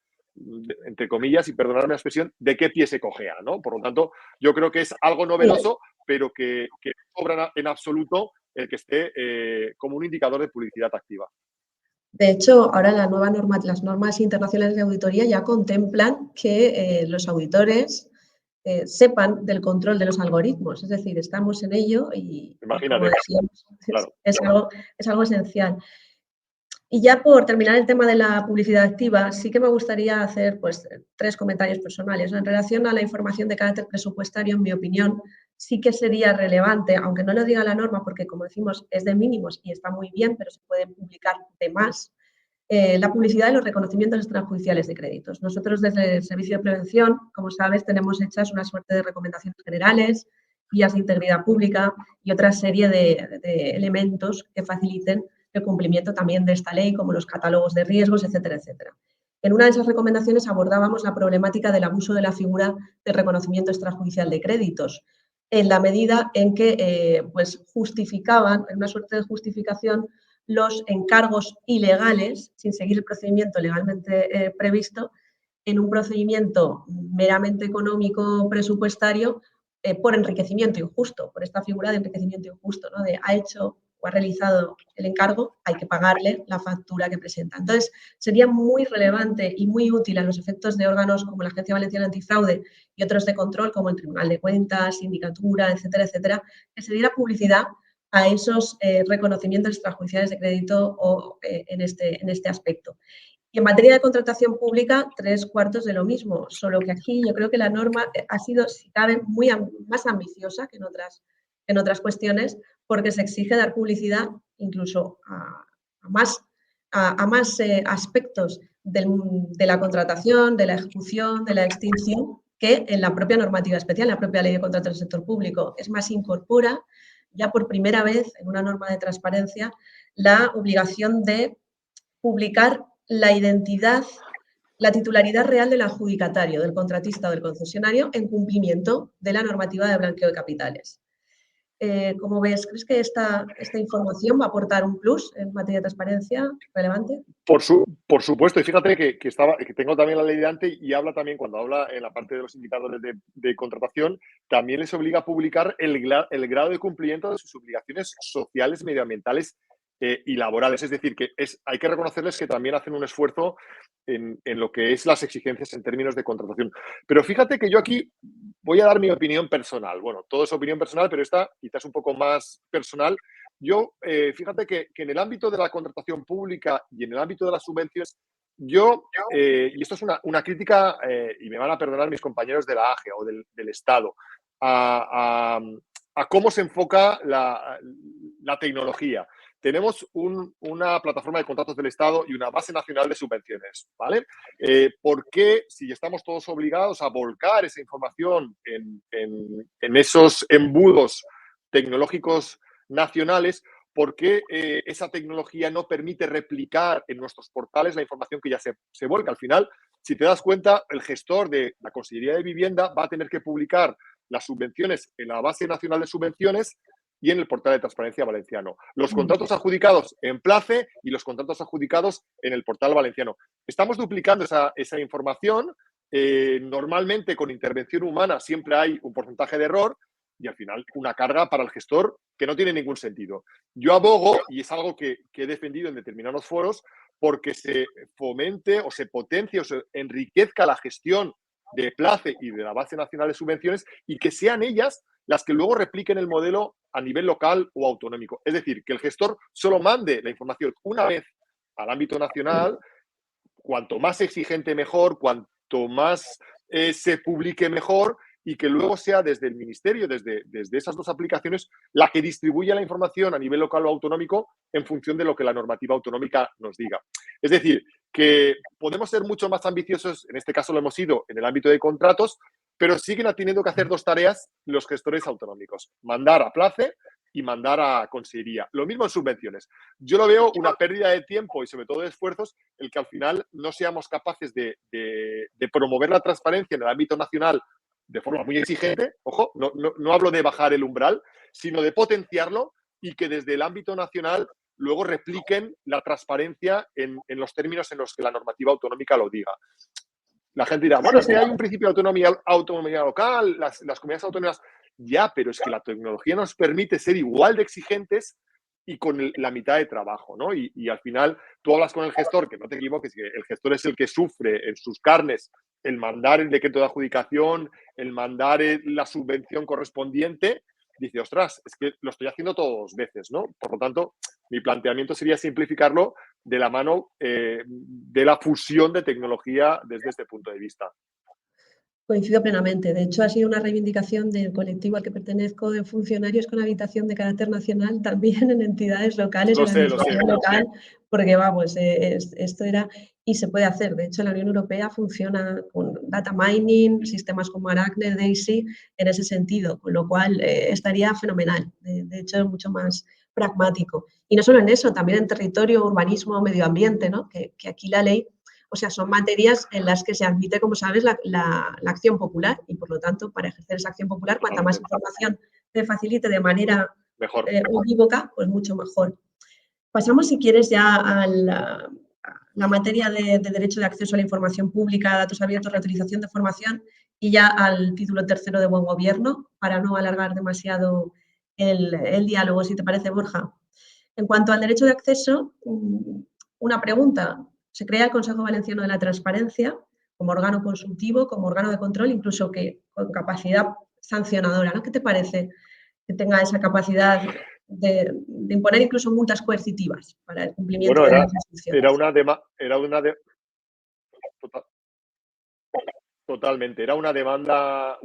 B: entre comillas, y perdonadme la expresión, de qué pie se cojea, ¿no? Por lo tanto, yo creo que es algo novedoso, pero que no sobra en absoluto el que esté como un indicador de publicidad activa.
C: De hecho, ahora las normas internacionales de auditoría ya contemplan que los auditores sepan del control de los algoritmos. Es decir, estamos en ello y como
B: Imagínate.
C: decíamos,
B: Claro.
C: es algo esencial. Y ya por terminar el tema de la publicidad activa, sí que me gustaría hacer pues 3 comentarios personales. En relación a la información de carácter presupuestario, en mi opinión, sí que sería relevante, aunque no lo diga la norma, porque como decimos, es de mínimos y está muy bien, pero se pueden publicar de más, la publicidad y los reconocimientos extrajudiciales de créditos. Nosotros desde el Servicio de Prevención, como sabes, tenemos hechas una suerte de recomendaciones generales, guías de integridad pública y otra serie de elementos que faciliten el cumplimiento también de esta ley, como los catálogos de riesgos, etcétera, etcétera. En una de esas recomendaciones abordábamos la problemática del abuso de la figura de reconocimiento extrajudicial de créditos, en la medida en que pues justificaban, en una suerte de justificación, los encargos ilegales, sin seguir el procedimiento legalmente previsto, en un procedimiento meramente económico presupuestario por enriquecimiento injusto, por esta figura de enriquecimiento injusto, ¿no? De ha hecho o ha realizado el encargo, hay que pagarle la factura que presenta. Entonces, sería muy relevante y muy útil a los efectos de órganos como la Agencia Valenciana Antifraude y otros de control como el Tribunal de Cuentas, Sindicatura, etcétera, etcétera, que se diera publicidad a esos reconocimientos extrajudiciales de crédito o, en este aspecto. Y en materia de contratación pública, 3/4 de lo mismo, solo que aquí yo creo que la norma ha sido, si cabe, más ambiciosa que en otras cuestiones, porque se exige dar publicidad incluso a más aspectos de la contratación, de la ejecución, de la extinción, que en la propia normativa especial, en la propia Ley de Contratos del Sector Público. Es más, incorpora ya por primera vez en una norma de transparencia la obligación de publicar la identidad, la titularidad real del adjudicatario, del contratista o del concesionario en cumplimiento de la normativa de blanqueo de capitales. ¿Cómo ves? ¿Crees que esta información va a aportar un plus en materia de transparencia relevante?
B: Por supuesto, y fíjate que tengo también la ley delante y habla también, cuando habla en la parte de los indicadores de contratación, también les obliga a publicar el grado de cumplimiento de sus obligaciones sociales, medioambientales y laborales. Es decir, que hay que reconocerles que también hacen un esfuerzo en lo que es las exigencias en términos de contratación. Pero fíjate que yo aquí voy a dar mi opinión personal. Bueno, todo es opinión personal, pero esta quizás un poco más personal. Yo, fíjate que en el ámbito de la contratación pública y en el ámbito de las subvenciones, y esto es una crítica, y me van a perdonar mis compañeros de la AGE o del Estado, a cómo se enfoca la tecnología. Tenemos una plataforma de contratos del Estado y una base nacional de subvenciones, ¿vale? ¿Por qué, si estamos todos obligados a volcar esa información en esos embudos tecnológicos nacionales, por qué esa tecnología no permite replicar en nuestros portales la información que ya se vuelca? Al final, si te das cuenta, el gestor de la Consellería de Vivienda va a tener que publicar las subvenciones en la base nacional de subvenciones y en el portal de transparencia valenciano. Los contratos adjudicados en Place y los contratos adjudicados en el portal valenciano. Estamos duplicando esa información. Normalmente, con intervención humana, siempre hay un porcentaje de error y al final una carga para el gestor que no tiene ningún sentido. Yo abogo, y es algo que he defendido en determinados foros, porque se fomente o se potencie o se enriquezca la gestión de Place y de la base nacional de subvenciones y que sean ellas las que luego repliquen el modelo a nivel local o autonómico. Es decir, que el gestor solo mande la información una vez al ámbito nacional, cuanto más exigente mejor, cuanto más se publique mejor, y que luego sea desde el ministerio, desde esas dos aplicaciones, la que distribuya la información a nivel local o autonómico en función de lo que la normativa autonómica nos diga. Es decir, que podemos ser mucho más ambiciosos, en este caso lo hemos sido en el ámbito de contratos, pero siguen teniendo que hacer dos tareas los gestores autonómicos: mandar a Place y mandar a Consellería. Lo mismo en subvenciones. Yo lo veo una pérdida de tiempo y sobre todo de esfuerzos el que al final no seamos capaces de promover la transparencia en el ámbito nacional de forma muy exigente. Ojo, no hablo de bajar el umbral, sino de potenciarlo y que desde el ámbito nacional luego repliquen la transparencia en los términos en los que la normativa autonómica lo diga. La gente dirá, bueno, es que hay un principio de autonomía local, las comunidades autónomas. Ya, pero es que la tecnología nos permite ser igual de exigentes y con la mitad de trabajo, ¿no? Y al final tú hablas con el gestor, que no te equivoques, que el gestor es el que sufre en sus carnes el mandar el decreto de adjudicación, el mandar la subvención correspondiente, dice, ostras, es que lo estoy haciendo todas veces, ¿no? Por lo tanto, mi planteamiento sería simplificarlo de la mano de la fusión de tecnología desde este punto de vista.
C: Coincido plenamente. De hecho, ha sido una reivindicación del colectivo al que pertenezco de funcionarios con habitación de carácter nacional, también en entidades locales, en la administración local, porque vamos, esto era y se puede hacer. De hecho, la Unión Europea funciona con data mining, sistemas como Arachne, DAISY, en ese sentido, con lo cual estaría fenomenal. De hecho, es mucho más pragmático. Y no solo en eso, también en territorio, urbanismo, medio ambiente, ¿no? Que aquí la ley, o sea, son materias en las que se admite, como sabes, la acción popular y, por lo tanto, para ejercer esa acción popular, cuanta más información te facilite de manera unívoca, pues mucho mejor. Pasamos, si quieres, ya a la materia de derecho de acceso a la información pública, datos abiertos, reutilización de información y ya al título tercero de buen gobierno, para no alargar demasiado el diálogo, si te parece, Borja. En cuanto al derecho de acceso, una pregunta. Se crea el Consejo Valenciano de la Transparencia como órgano consultivo, como órgano de control, incluso que con capacidad sancionadora, ¿no? ¿Qué te parece que tenga esa capacidad de imponer incluso multas coercitivas para el cumplimiento de las instrucciones?
B: Totalmente. Era una demanda,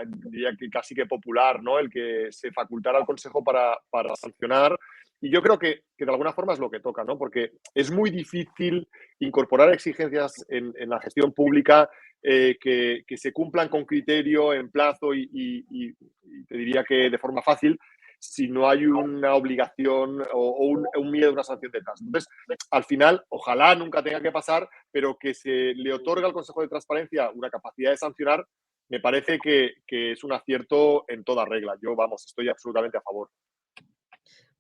B: diría que casi que popular, ¿no? El que se facultara al Consejo para sancionar. Y yo creo que de alguna forma es lo que toca, ¿no? Porque es muy difícil incorporar exigencias en la gestión pública que se cumplan con criterio, en plazo y te diría que de forma fácil, si no hay una obligación o un miedo a una sanción detrás. Entonces, al final, ojalá nunca tenga que pasar, pero que se le otorga al Consejo de Transparencia una capacidad de sancionar, me parece que es un acierto en toda regla. Yo, vamos, estoy absolutamente a favor.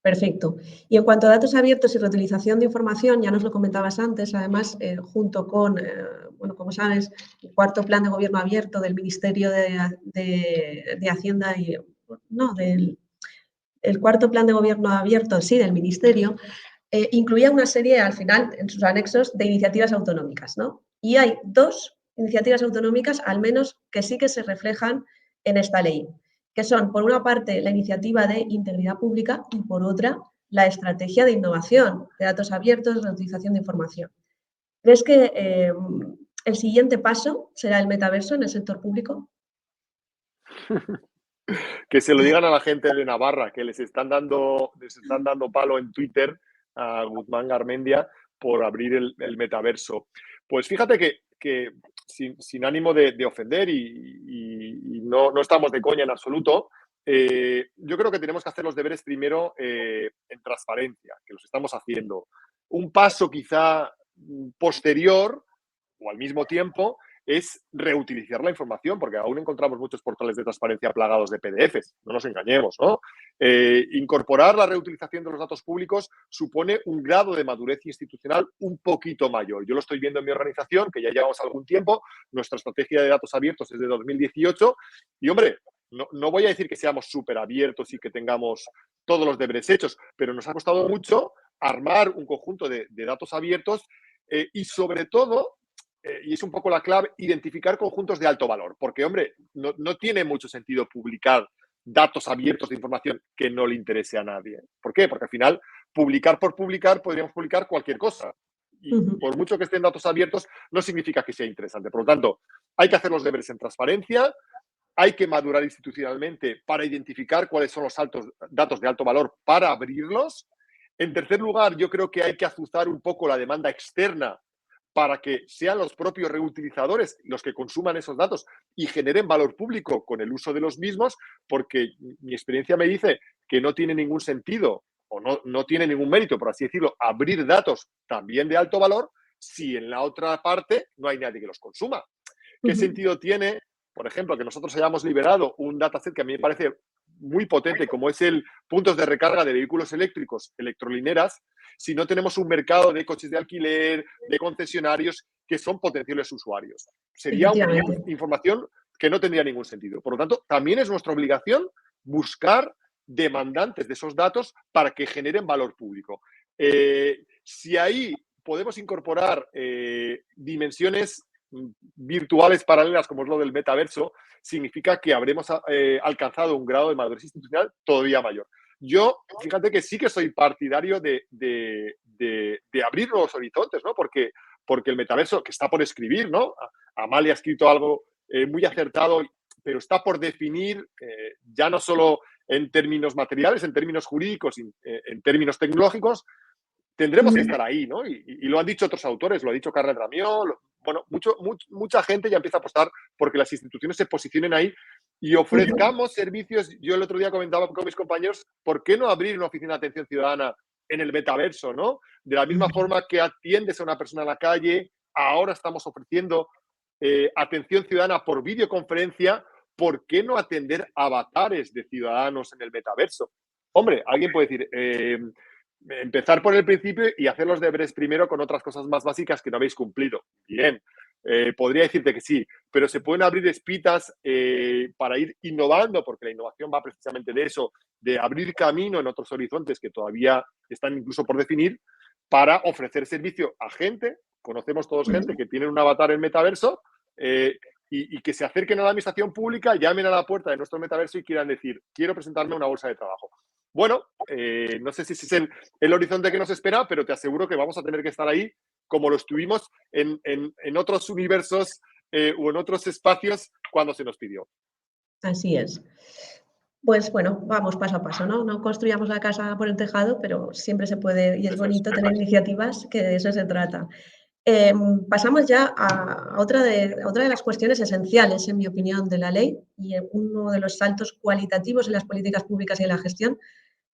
C: Perfecto. Y en cuanto a datos abiertos y reutilización de información, ya nos lo comentabas antes, además, junto con, bueno, como sabes, el cuarto plan de gobierno abierto del Ministerio de Hacienda y, no, el cuarto plan de gobierno abierto, sí, del Ministerio, incluía una serie, al final, en sus anexos, de iniciativas autonómicas, ¿no? Y hay 2 iniciativas autonómicas, al menos, que sí que se reflejan en esta ley, que son, por una parte, la iniciativa de integridad pública y, por otra, la estrategia de innovación, de datos abiertos, reutilización de información. ¿Crees que el siguiente paso será el metaverso en el sector público?
B: Que se lo digan a la gente de Navarra, que les están dando palo en Twitter a Guzmán Garmendia por abrir el metaverso. Pues fíjate que sin ánimo de ofender y no estamos de coña en absoluto, yo creo que tenemos que hacer los deberes primero en transparencia, que los estamos haciendo. Un paso quizá posterior o al mismo tiempo es reutilizar la información, porque aún encontramos muchos portales de transparencia plagados de PDFs, no nos engañemos, ¿no? Incorporar la reutilización de los datos públicos supone un grado de madurez institucional un poquito mayor. Yo lo estoy viendo en mi organización, que ya llevamos algún tiempo, nuestra estrategia de datos abiertos es de 2018, y hombre, no voy a decir que seamos súper abiertos y que tengamos todos los deberes hechos, pero nos ha costado mucho armar un conjunto de datos abiertos y sobre todo, y es un poco la clave, identificar conjuntos de alto valor. Porque, hombre, no tiene mucho sentido publicar datos abiertos de información que no le interese a nadie. ¿Por qué? Porque al final, publicar por publicar, podríamos publicar cualquier cosa. Y por mucho que estén datos abiertos, no significa que sea interesante. Por lo tanto, hay que hacer los deberes en transparencia, hay que madurar institucionalmente para identificar cuáles son los datos de alto valor para abrirlos. En tercer lugar, yo creo que hay que azuzar un poco la demanda externa para que sean los propios reutilizadores los que consuman esos datos y generen valor público con el uso de los mismos, porque mi experiencia me dice que no tiene ningún sentido o no tiene ningún mérito, por así decirlo, abrir datos también de alto valor si en la otra parte no hay nadie que los consuma. ¿Qué sentido tiene, por ejemplo, que nosotros hayamos liberado un dataset que a mí me parece muy potente, como es el puntos de recarga de vehículos eléctricos, electrolineras, si no tenemos un mercado de coches de alquiler, de concesionarios que son potenciales usuarios? Sería una información que no tendría ningún sentido. Por lo tanto, también es nuestra obligación buscar demandantes de esos datos para que generen valor público. Si ahí podemos incorporar dimensiones virtuales paralelas, como es lo del metaverso, significa que habremos alcanzado un grado de madurez institucional todavía mayor. Yo, fíjate que sí que soy partidario de abrir nuevos horizontes, ¿no? Porque el metaverso, que está por escribir, ¿no? Amalia ha escrito algo muy acertado, pero está por definir, ya no solo en términos materiales, en términos jurídicos, en términos tecnológicos, tendremos que estar ahí, ¿no? Y lo han dicho otros autores, lo ha dicho Carles Ramió, bueno, mucha gente ya empieza a apostar porque las instituciones se posicionen ahí y ofrezcamos servicios. Yo el otro día comentaba con mis compañeros, ¿por qué no abrir una oficina de atención ciudadana en el metaverso, ¿no? De la misma forma que atiendes a una persona en la calle, ahora estamos ofreciendo atención ciudadana por videoconferencia. ¿Por qué no atender avatares de ciudadanos en el metaverso? Hombre, alguien puede decir, empezar por el principio y hacer los deberes primero con otras cosas más básicas que no habéis cumplido. Bien, podría decirte que sí, pero se pueden abrir espitas para ir innovando, porque la innovación va precisamente de eso, de abrir camino en otros horizontes que todavía están incluso por definir, para ofrecer servicio a gente. Conocemos todos gente que tiene un avatar en metaverso y que se acerquen a la administración pública, llamen a la puerta de nuestro metaverso y quieran decir, quiero presentarme una bolsa de trabajo. Bueno, no sé si ese es el horizonte que nos espera, pero te aseguro que vamos a tener que estar ahí como lo estuvimos en otros universos o en otros espacios cuando se nos pidió.
C: Así es. Pues bueno, vamos paso a paso, ¿no? No construyamos la casa por el tejado, pero siempre se puede y es bonito tener iniciativas, que de eso se trata. Pasamos ya a otra de las cuestiones esenciales, en mi opinión, de la ley y uno de los saltos cualitativos en las políticas públicas y en la gestión,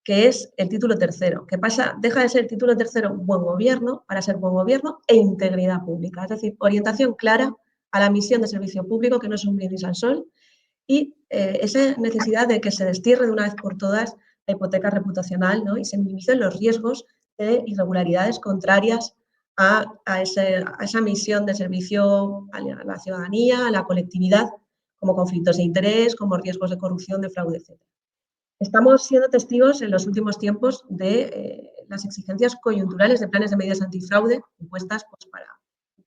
C: que es el título tercero, que deja de ser título tercero buen gobierno para ser buen gobierno e integridad pública, es decir, orientación clara a la misión de servicio público, que no es un brindis al sol, y esa necesidad de que se destierre de una vez por todas la hipoteca reputacional, ¿no? Y se minimicen los riesgos de irregularidades contrarias a esa misión de servicio a la ciudadanía, a la colectividad, como conflictos de interés, como riesgos de corrupción, de fraude, etc. Estamos siendo testigos en los últimos tiempos de las exigencias coyunturales de planes de medidas antifraude impuestas pues, para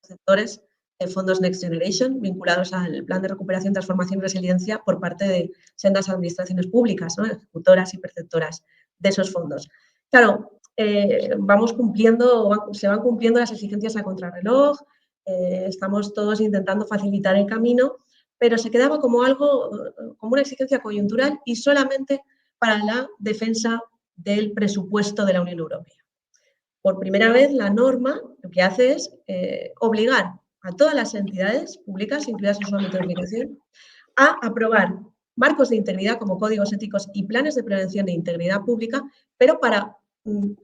C: sectores de fondos Next Generation vinculados al plan de recuperación, transformación y resiliencia por parte de sendas administraciones públicas, ¿no? Ejecutoras y perceptoras de esos fondos. Claro, se van cumpliendo las exigencias a contrarreloj, estamos todos intentando facilitar el camino, pero se quedaba como una exigencia coyuntural y solamente para la defensa del presupuesto de la Unión Europea. Por primera vez, la norma lo que hace es obligar a todas las entidades públicas, incluidas en su ámbito de aplicación, a aprobar marcos de integridad como códigos éticos y planes de prevención de integridad pública, pero para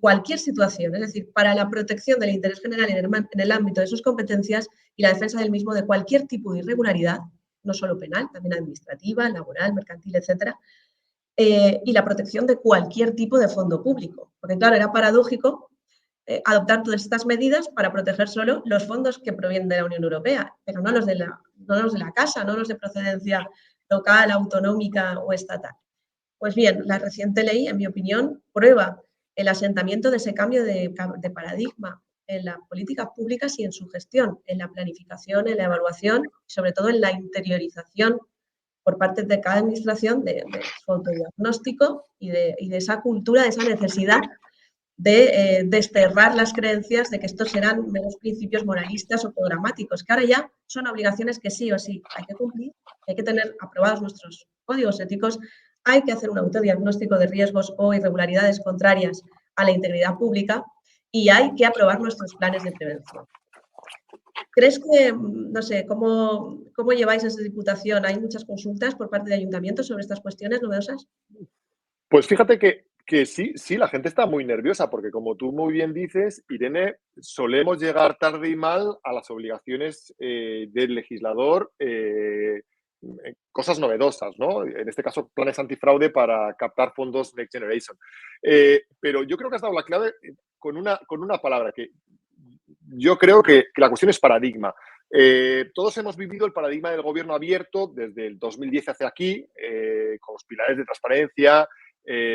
C: cualquier situación, es decir, para la protección del interés general en el ámbito de sus competencias y la defensa del mismo de cualquier tipo de irregularidad, no solo penal, también administrativa, laboral, mercantil, etcétera, y la protección de cualquier tipo de fondo público. Porque, claro, era paradójico adoptar todas estas medidas para proteger solo los fondos que provienen de la Unión Europea, pero no los de la casa, no los de procedencia local, autonómica o estatal. Pues bien, la reciente ley, en mi opinión, prueba el asentamiento de ese cambio de paradigma en las políticas públicas y en su gestión, en la planificación, en la evaluación y sobre todo en la interiorización por parte de cada administración de su autodiagnóstico y de esa cultura, de esa necesidad de desterrar las creencias de que estos serán meros principios moralistas o programáticos, que ahora ya son obligaciones que sí o sí hay que cumplir, hay que tener aprobados nuestros códigos éticos, hay que hacer un autodiagnóstico de riesgos o irregularidades contrarias a la integridad pública y hay que aprobar nuestros planes de prevención. ¿Crees que, no sé, cómo lleváis esa Diputación? ¿Hay muchas consultas por parte de ayuntamientos sobre estas cuestiones novedosas?
B: Pues fíjate que sí, la gente está muy nerviosa porque, como tú muy bien dices, Irene, solemos llegar tarde y mal a las obligaciones del legislador, cosas novedosas, ¿no? En este caso, planes antifraude para captar fondos Next Generation. Pero yo creo que has dado la clave con una palabra que yo creo que la cuestión es paradigma. Todos hemos vivido el paradigma del gobierno abierto desde el 2010 hacia aquí, con los pilares de transparencia,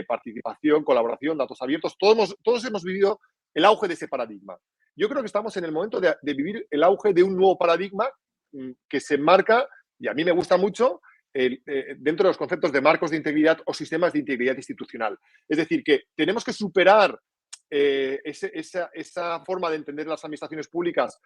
B: participación, colaboración, datos abiertos. Todos hemos vivido el auge de ese paradigma. Yo creo que estamos en el momento de vivir el auge de un nuevo paradigma que se enmarca, y a mí me gusta mucho, dentro de los conceptos de marcos de integridad o sistemas de integridad institucional. Es decir, que tenemos que superar esa forma de entender las administraciones públicas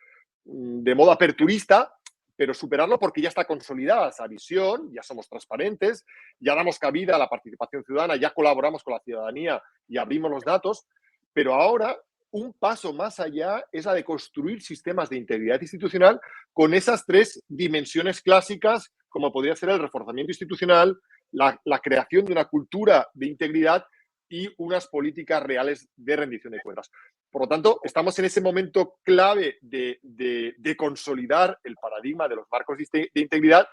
B: de modo aperturista, pero superarlo porque ya está consolidada esa visión, ya somos transparentes, ya damos cabida a la participación ciudadana, ya colaboramos con la ciudadanía y abrimos los datos, pero ahora un paso más allá es la de construir sistemas de integridad institucional con esas tres dimensiones clásicas, como podría ser el reforzamiento institucional, la creación de una cultura de integridad y unas políticas reales de rendición de cuentas. Por lo tanto, estamos en ese momento clave de consolidar el paradigma de los marcos de integridad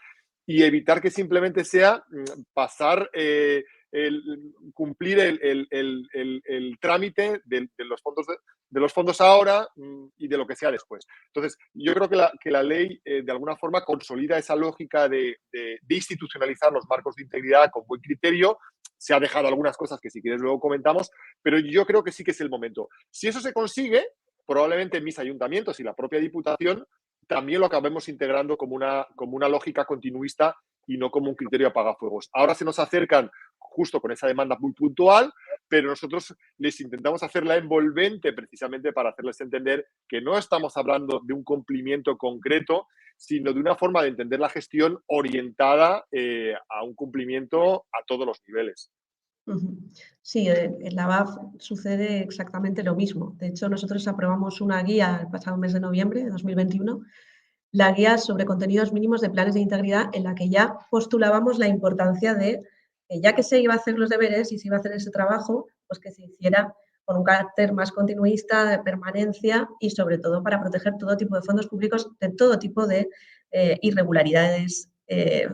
B: y evitar que simplemente sea pasar, cumplir el trámite de los fondos ahora y de lo que sea después. Entonces, yo creo que la ley, de alguna forma, consolida esa lógica de institucionalizar los marcos de integridad con buen criterio. Se ha dejado algunas cosas que si quieres luego comentamos, pero yo creo que sí que es el momento. Si eso se consigue, probablemente en mis ayuntamientos y la propia Diputación también lo acabemos integrando como una lógica continuista y no como un criterio apagafuegos. Ahora se nos acercan justo con esa demanda muy puntual, pero nosotros les intentamos hacerla envolvente precisamente para hacerles entender que no estamos hablando de un cumplimiento concreto, sino de una forma de entender la gestión orientada a un cumplimiento a todos los niveles.
C: Sí, en la BAF sucede exactamente lo mismo. De hecho, nosotros aprobamos una guía el pasado mes de noviembre de 2021, la guía sobre contenidos mínimos de planes de integridad, en la que ya postulábamos la importancia de, ya que se iba a hacer los deberes y se iba a hacer ese trabajo, pues que se hiciera con un carácter más continuista, de permanencia y sobre todo para proteger todo tipo de fondos públicos de todo tipo de irregularidades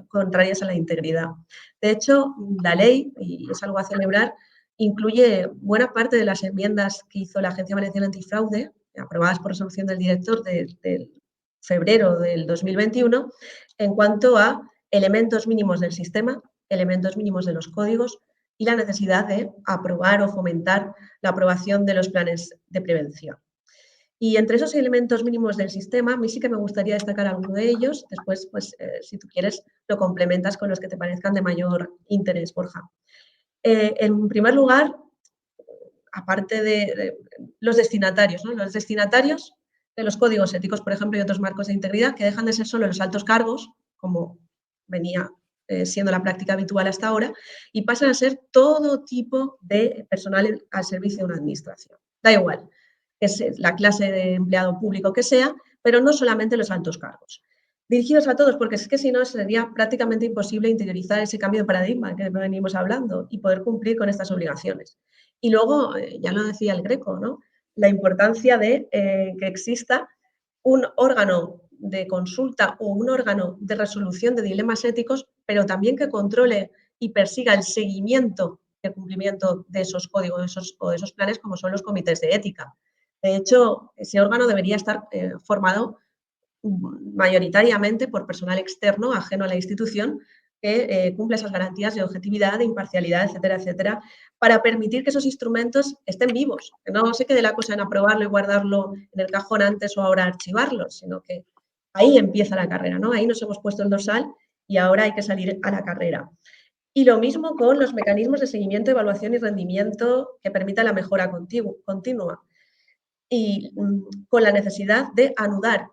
C: contrarias a la integridad. De hecho, la ley, y es algo a celebrar, incluye buena parte de las enmiendas que hizo la Agencia Valenciana Antifraude, aprobadas por resolución del director del febrero del 2021, en cuanto a elementos mínimos del sistema, elementos mínimos de los códigos y la necesidad de aprobar o fomentar la aprobación de los planes de prevención. Y entre esos elementos mínimos del sistema, a mí sí que me gustaría destacar alguno de ellos. Después, pues, si tú quieres, lo complementas con los que te parezcan de mayor interés, Borja. En primer lugar, aparte de los destinatarios, ¿no? Los destinatarios de los códigos éticos, por ejemplo, y otros marcos de integridad, que dejan de ser solo los altos cargos, como venía siendo la práctica habitual hasta ahora, y pasan a ser todo tipo de personal al servicio de una administración. Da igual, que es la clase de empleado público que sea, pero no solamente los altos cargos. Dirigidos a todos, porque es que si no sería prácticamente imposible interiorizar ese cambio de paradigma que venimos hablando y poder cumplir con estas obligaciones. Y luego, ya lo decía el Greco, ¿no? La importancia de que exista un órgano de consulta o un órgano de resolución de dilemas éticos, pero también que controle y persiga el seguimiento y el cumplimiento de esos códigos o de esos planes, como son los comités de ética. De hecho, ese órgano debería estar formado mayoritariamente por personal externo, ajeno a la institución, que cumpla esas garantías de objetividad, de imparcialidad, etcétera, etcétera, para permitir que esos instrumentos estén vivos, que no se quede la cosa en aprobarlo y guardarlo en el cajón antes o ahora archivarlo, sino que ahí empieza la carrera, ¿no? Ahí nos hemos puesto el dorsal y ahora hay que salir a la carrera. Y lo mismo con los mecanismos de seguimiento, evaluación y rendimiento que permitan la mejora continua. Y con la necesidad de anudar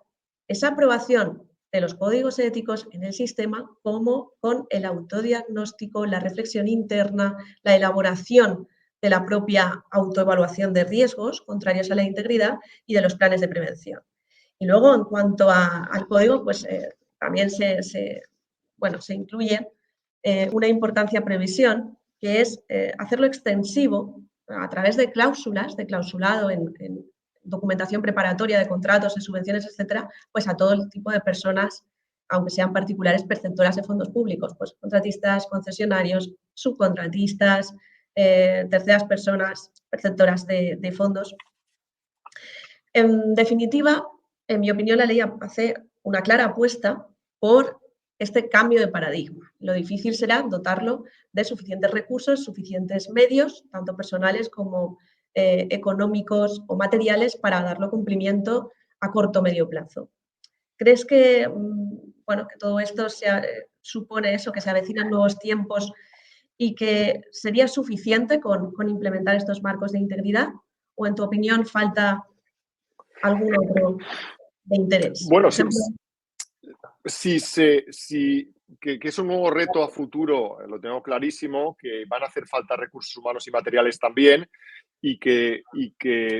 C: esa aprobación de los códigos éticos en el sistema como con el autodiagnóstico, la reflexión interna, la elaboración de la propia autoevaluación de riesgos contrarios a la integridad y de los planes de prevención. Y luego, en cuanto al código, pues también se incluye una importancia previsión, que es hacerlo extensivo a través de cláusulas, de clausulado en documentación preparatoria de contratos, de subvenciones, etcétera, pues a todo el tipo de personas, aunque sean particulares perceptoras de fondos públicos, pues contratistas, concesionarios, subcontratistas, terceras personas perceptoras de fondos. En definitiva, en mi opinión, la ley hace una clara apuesta por este cambio de paradigma. Lo difícil será dotarlo de suficientes recursos, suficientes medios, tanto personales como económicos o materiales, para darlo cumplimiento a corto o medio plazo. ¿Crees que, bueno, que todo esto supone eso, que se avecinan nuevos tiempos y que sería suficiente con implementar estos marcos de integridad? ¿O en tu opinión falta algún otro de interés?
B: Bueno,
C: Por ejemplo,
B: que es un nuevo reto a futuro, lo tengo clarísimo, que van a hacer falta recursos humanos y materiales también, y que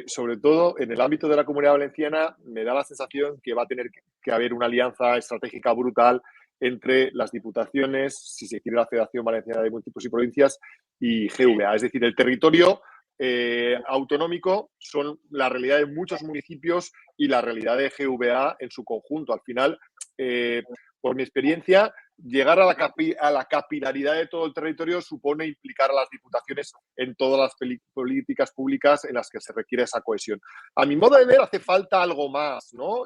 B: sobre todo en el ámbito de la Comunidad Valenciana me da la sensación que va a tener que haber una alianza estratégica brutal entre las diputaciones, si se quiere la Federación Valenciana de Municipios y Provincias, y GVA. Es decir, el territorio autonómico son la realidad de muchos municipios y la realidad de GVA en su conjunto. Al final, por mi experiencia, llegar a la capilaridad de todo el territorio supone implicar a las diputaciones en todas las políticas públicas en las que se requiere esa cohesión. A mi modo de ver, hace falta algo más, ¿no?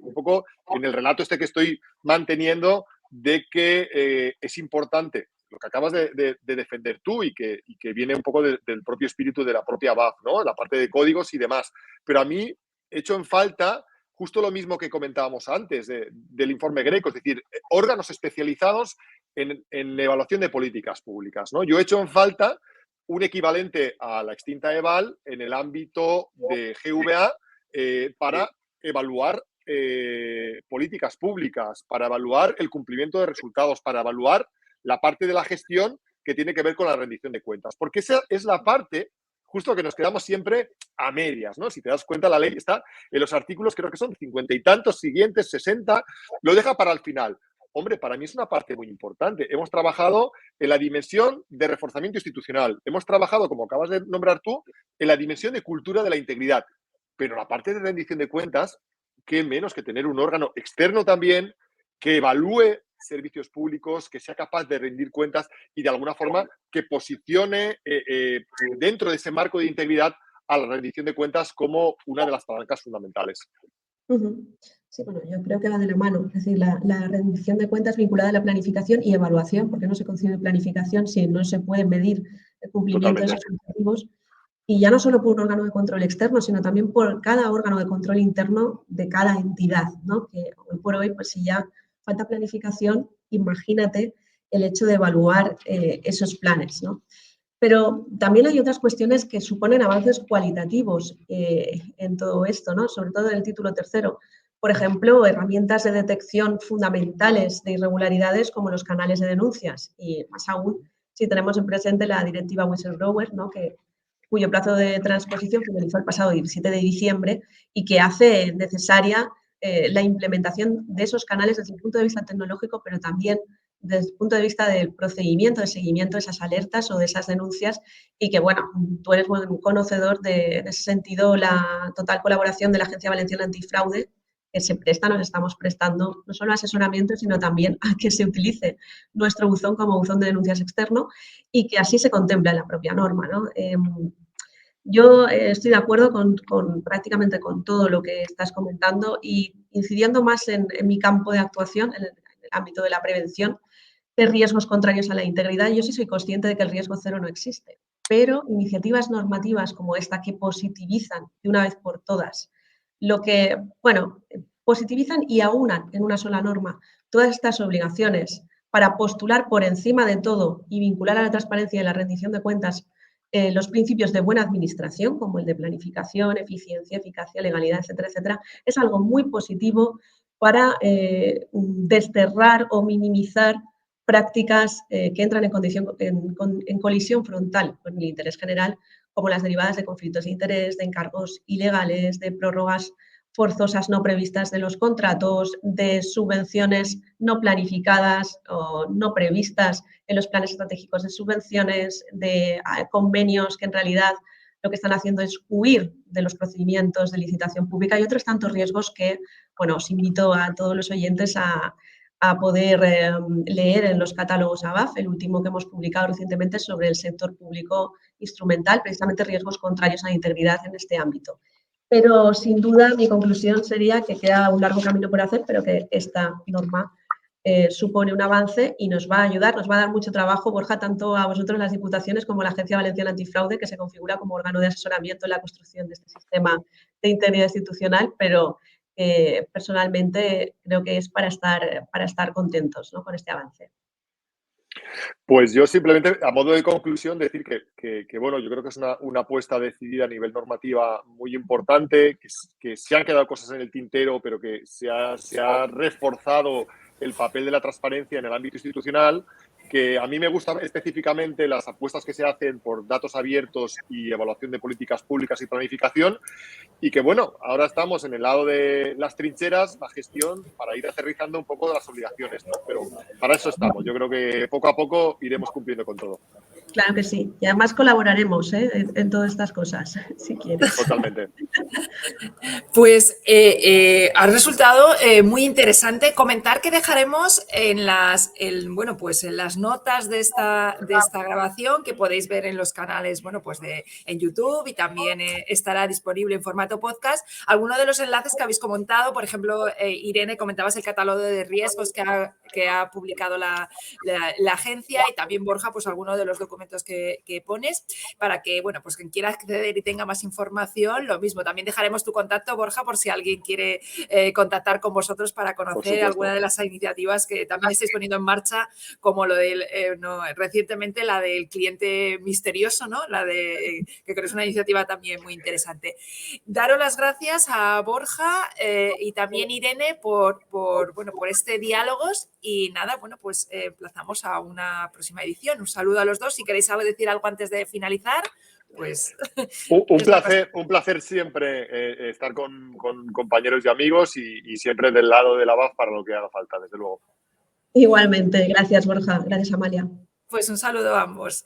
B: Un poco en el relato este que estoy manteniendo de que es importante lo que acabas de defender tú y que viene un poco del propio espíritu de la propia BAF, ¿no? La parte de códigos y demás. Pero a mí he hecho en falta justo lo mismo que comentábamos antes del informe Greco, es decir, órganos especializados en evaluación de políticas públicas, ¿no? Yo he hecho en falta un equivalente a la extinta EVAL en el ámbito de GVA para evaluar políticas públicas, para evaluar el cumplimiento de resultados, para evaluar la parte de la gestión que tiene que ver con la rendición de cuentas. Porque esa es la parte justo que nos quedamos siempre a medias, ¿no? Si te das cuenta, la ley está en los artículos, creo que son 50 y tantos siguientes, 60, lo deja para el final. Hombre, para mí es una parte muy importante. Hemos trabajado en la dimensión de reforzamiento institucional. Hemos trabajado, como acabas de nombrar tú, en la dimensión de cultura de la integridad. Pero la parte de rendición de cuentas, qué menos que tener un órgano externo también que evalúe servicios públicos, que sea capaz de rendir cuentas y de alguna forma que posicione dentro de ese marco de integridad a la rendición de cuentas como una de las palancas fundamentales.
C: Sí, bueno, yo creo que va de la mano, es decir, la rendición de cuentas vinculada a la planificación y evaluación, porque no se concibe planificación si no se puede medir el cumplimiento de esos objetivos, y ya no solo por un órgano de control externo, sino también por cada órgano de control interno de cada entidad, ¿no? Que hoy por hoy, pues si ya falta planificación, imagínate el hecho de evaluar esos planes, ¿no? Pero también hay otras cuestiones que suponen avances cualitativos en todo esto, ¿no? Sobre todo en el título tercero. Por ejemplo, herramientas de detección fundamentales de irregularidades como los canales de denuncias y más aún si tenemos en presente la directiva Whistleblower, ¿no? Cuyo plazo de transposición finalizó el pasado 17 de diciembre y que hace necesaria la implementación de esos canales desde el punto de vista tecnológico, pero también desde el punto de vista del procedimiento de seguimiento de esas alertas o de esas denuncias y que, bueno, tú eres buen conocedor de, en ese sentido, la total colaboración de la Agencia Valenciana Antifraude, que se presta, nos estamos prestando no solo asesoramiento, sino también a que se utilice nuestro buzón como buzón de denuncias externo y que así se contempla en la propia norma, ¿no? Yo estoy de acuerdo prácticamente con todo lo que estás comentando y incidiendo más en mi campo de actuación, en el ámbito de la prevención de riesgos contrarios a la integridad. Yo sí soy consciente de que el riesgo cero no existe, pero iniciativas normativas como esta que positivizan de una vez por todas positivizan y aunan en una sola norma todas estas obligaciones para postular por encima de todo y vincular a la transparencia y la rendición de cuentas los principios de buena administración, como el de planificación, eficiencia, eficacia, legalidad, etcétera, etcétera, es algo muy positivo para desterrar o minimizar prácticas que entran en colisión frontal con el interés general, como las derivadas de conflictos de interés, de encargos ilegales, de prórrogas forzosas no previstas de los contratos, de subvenciones no planificadas o no previstas en los planes estratégicos de subvenciones, de convenios que en realidad lo que están haciendo es huir de los procedimientos de licitación pública y otros tantos riesgos que, bueno, os invito a todos los oyentes a poder leer en los catálogos ABAF, el último que hemos publicado recientemente sobre el sector público instrumental, precisamente riesgos contrarios a la integridad en este ámbito. Pero sin duda mi conclusión sería que queda un largo camino por hacer, pero que esta norma supone un avance y nos va a ayudar, nos va a dar mucho trabajo, Borja, tanto a vosotros las diputaciones como a la Agencia Valenciana Antifraude, que se configura como órgano de asesoramiento en la construcción de este sistema de integridad institucional, pero que personalmente creo que es para estar contentos, ¿no?, con este avance.
B: Pues yo simplemente, a modo de conclusión, decir que bueno, yo creo que es una apuesta decidida a nivel normativa muy importante, que se han quedado cosas en el tintero, pero que se ha reforzado el papel de la transparencia en el ámbito institucional, que a mí me gustan específicamente las apuestas que se hacen por datos abiertos y evaluación de políticas públicas y planificación, y que bueno, ahora estamos en el lado de las trincheras, la gestión, para ir aterrizando un poco de las obligaciones, ¿no? Pero para eso estamos. Yo creo que poco a poco iremos cumpliendo con todo.
C: Claro que sí. Y además colaboraremos, ¿eh?, en todas estas cosas, si quieres.
B: Totalmente.
A: Pues ha resultado muy interesante. Comentar que dejaremos en las notas de esta grabación, que podéis ver en los canales, bueno, pues en YouTube, y también estará disponible en formato podcast, algunos de los enlaces que habéis comentado. Por ejemplo, Irene, comentabas el catálogo de riesgos que ha publicado la agencia, y también Borja, pues algunos de los documentos que pones, para que, bueno, pues quien quiera acceder y tenga más información, lo mismo. También dejaremos tu contacto, Borja, por si alguien quiere contactar con vosotros para conocer alguna de las iniciativas que también estáis poniendo en marcha, como lo del recientemente la del cliente misterioso, ¿no? Que creo que es una iniciativa también muy interesante. Daros las gracias a Borja y también Irene por este diálogos, y nada, bueno, pues emplazamos a una próxima edición. Un saludo a los dos. Si queréis decir algo antes de finalizar, pues...
B: Un placer siempre estar con compañeros y amigos, y siempre del lado de la BAF para lo que haga falta, desde luego.
C: Igualmente. Gracias, Borja. Gracias, Amalia.
A: Pues un saludo a ambos.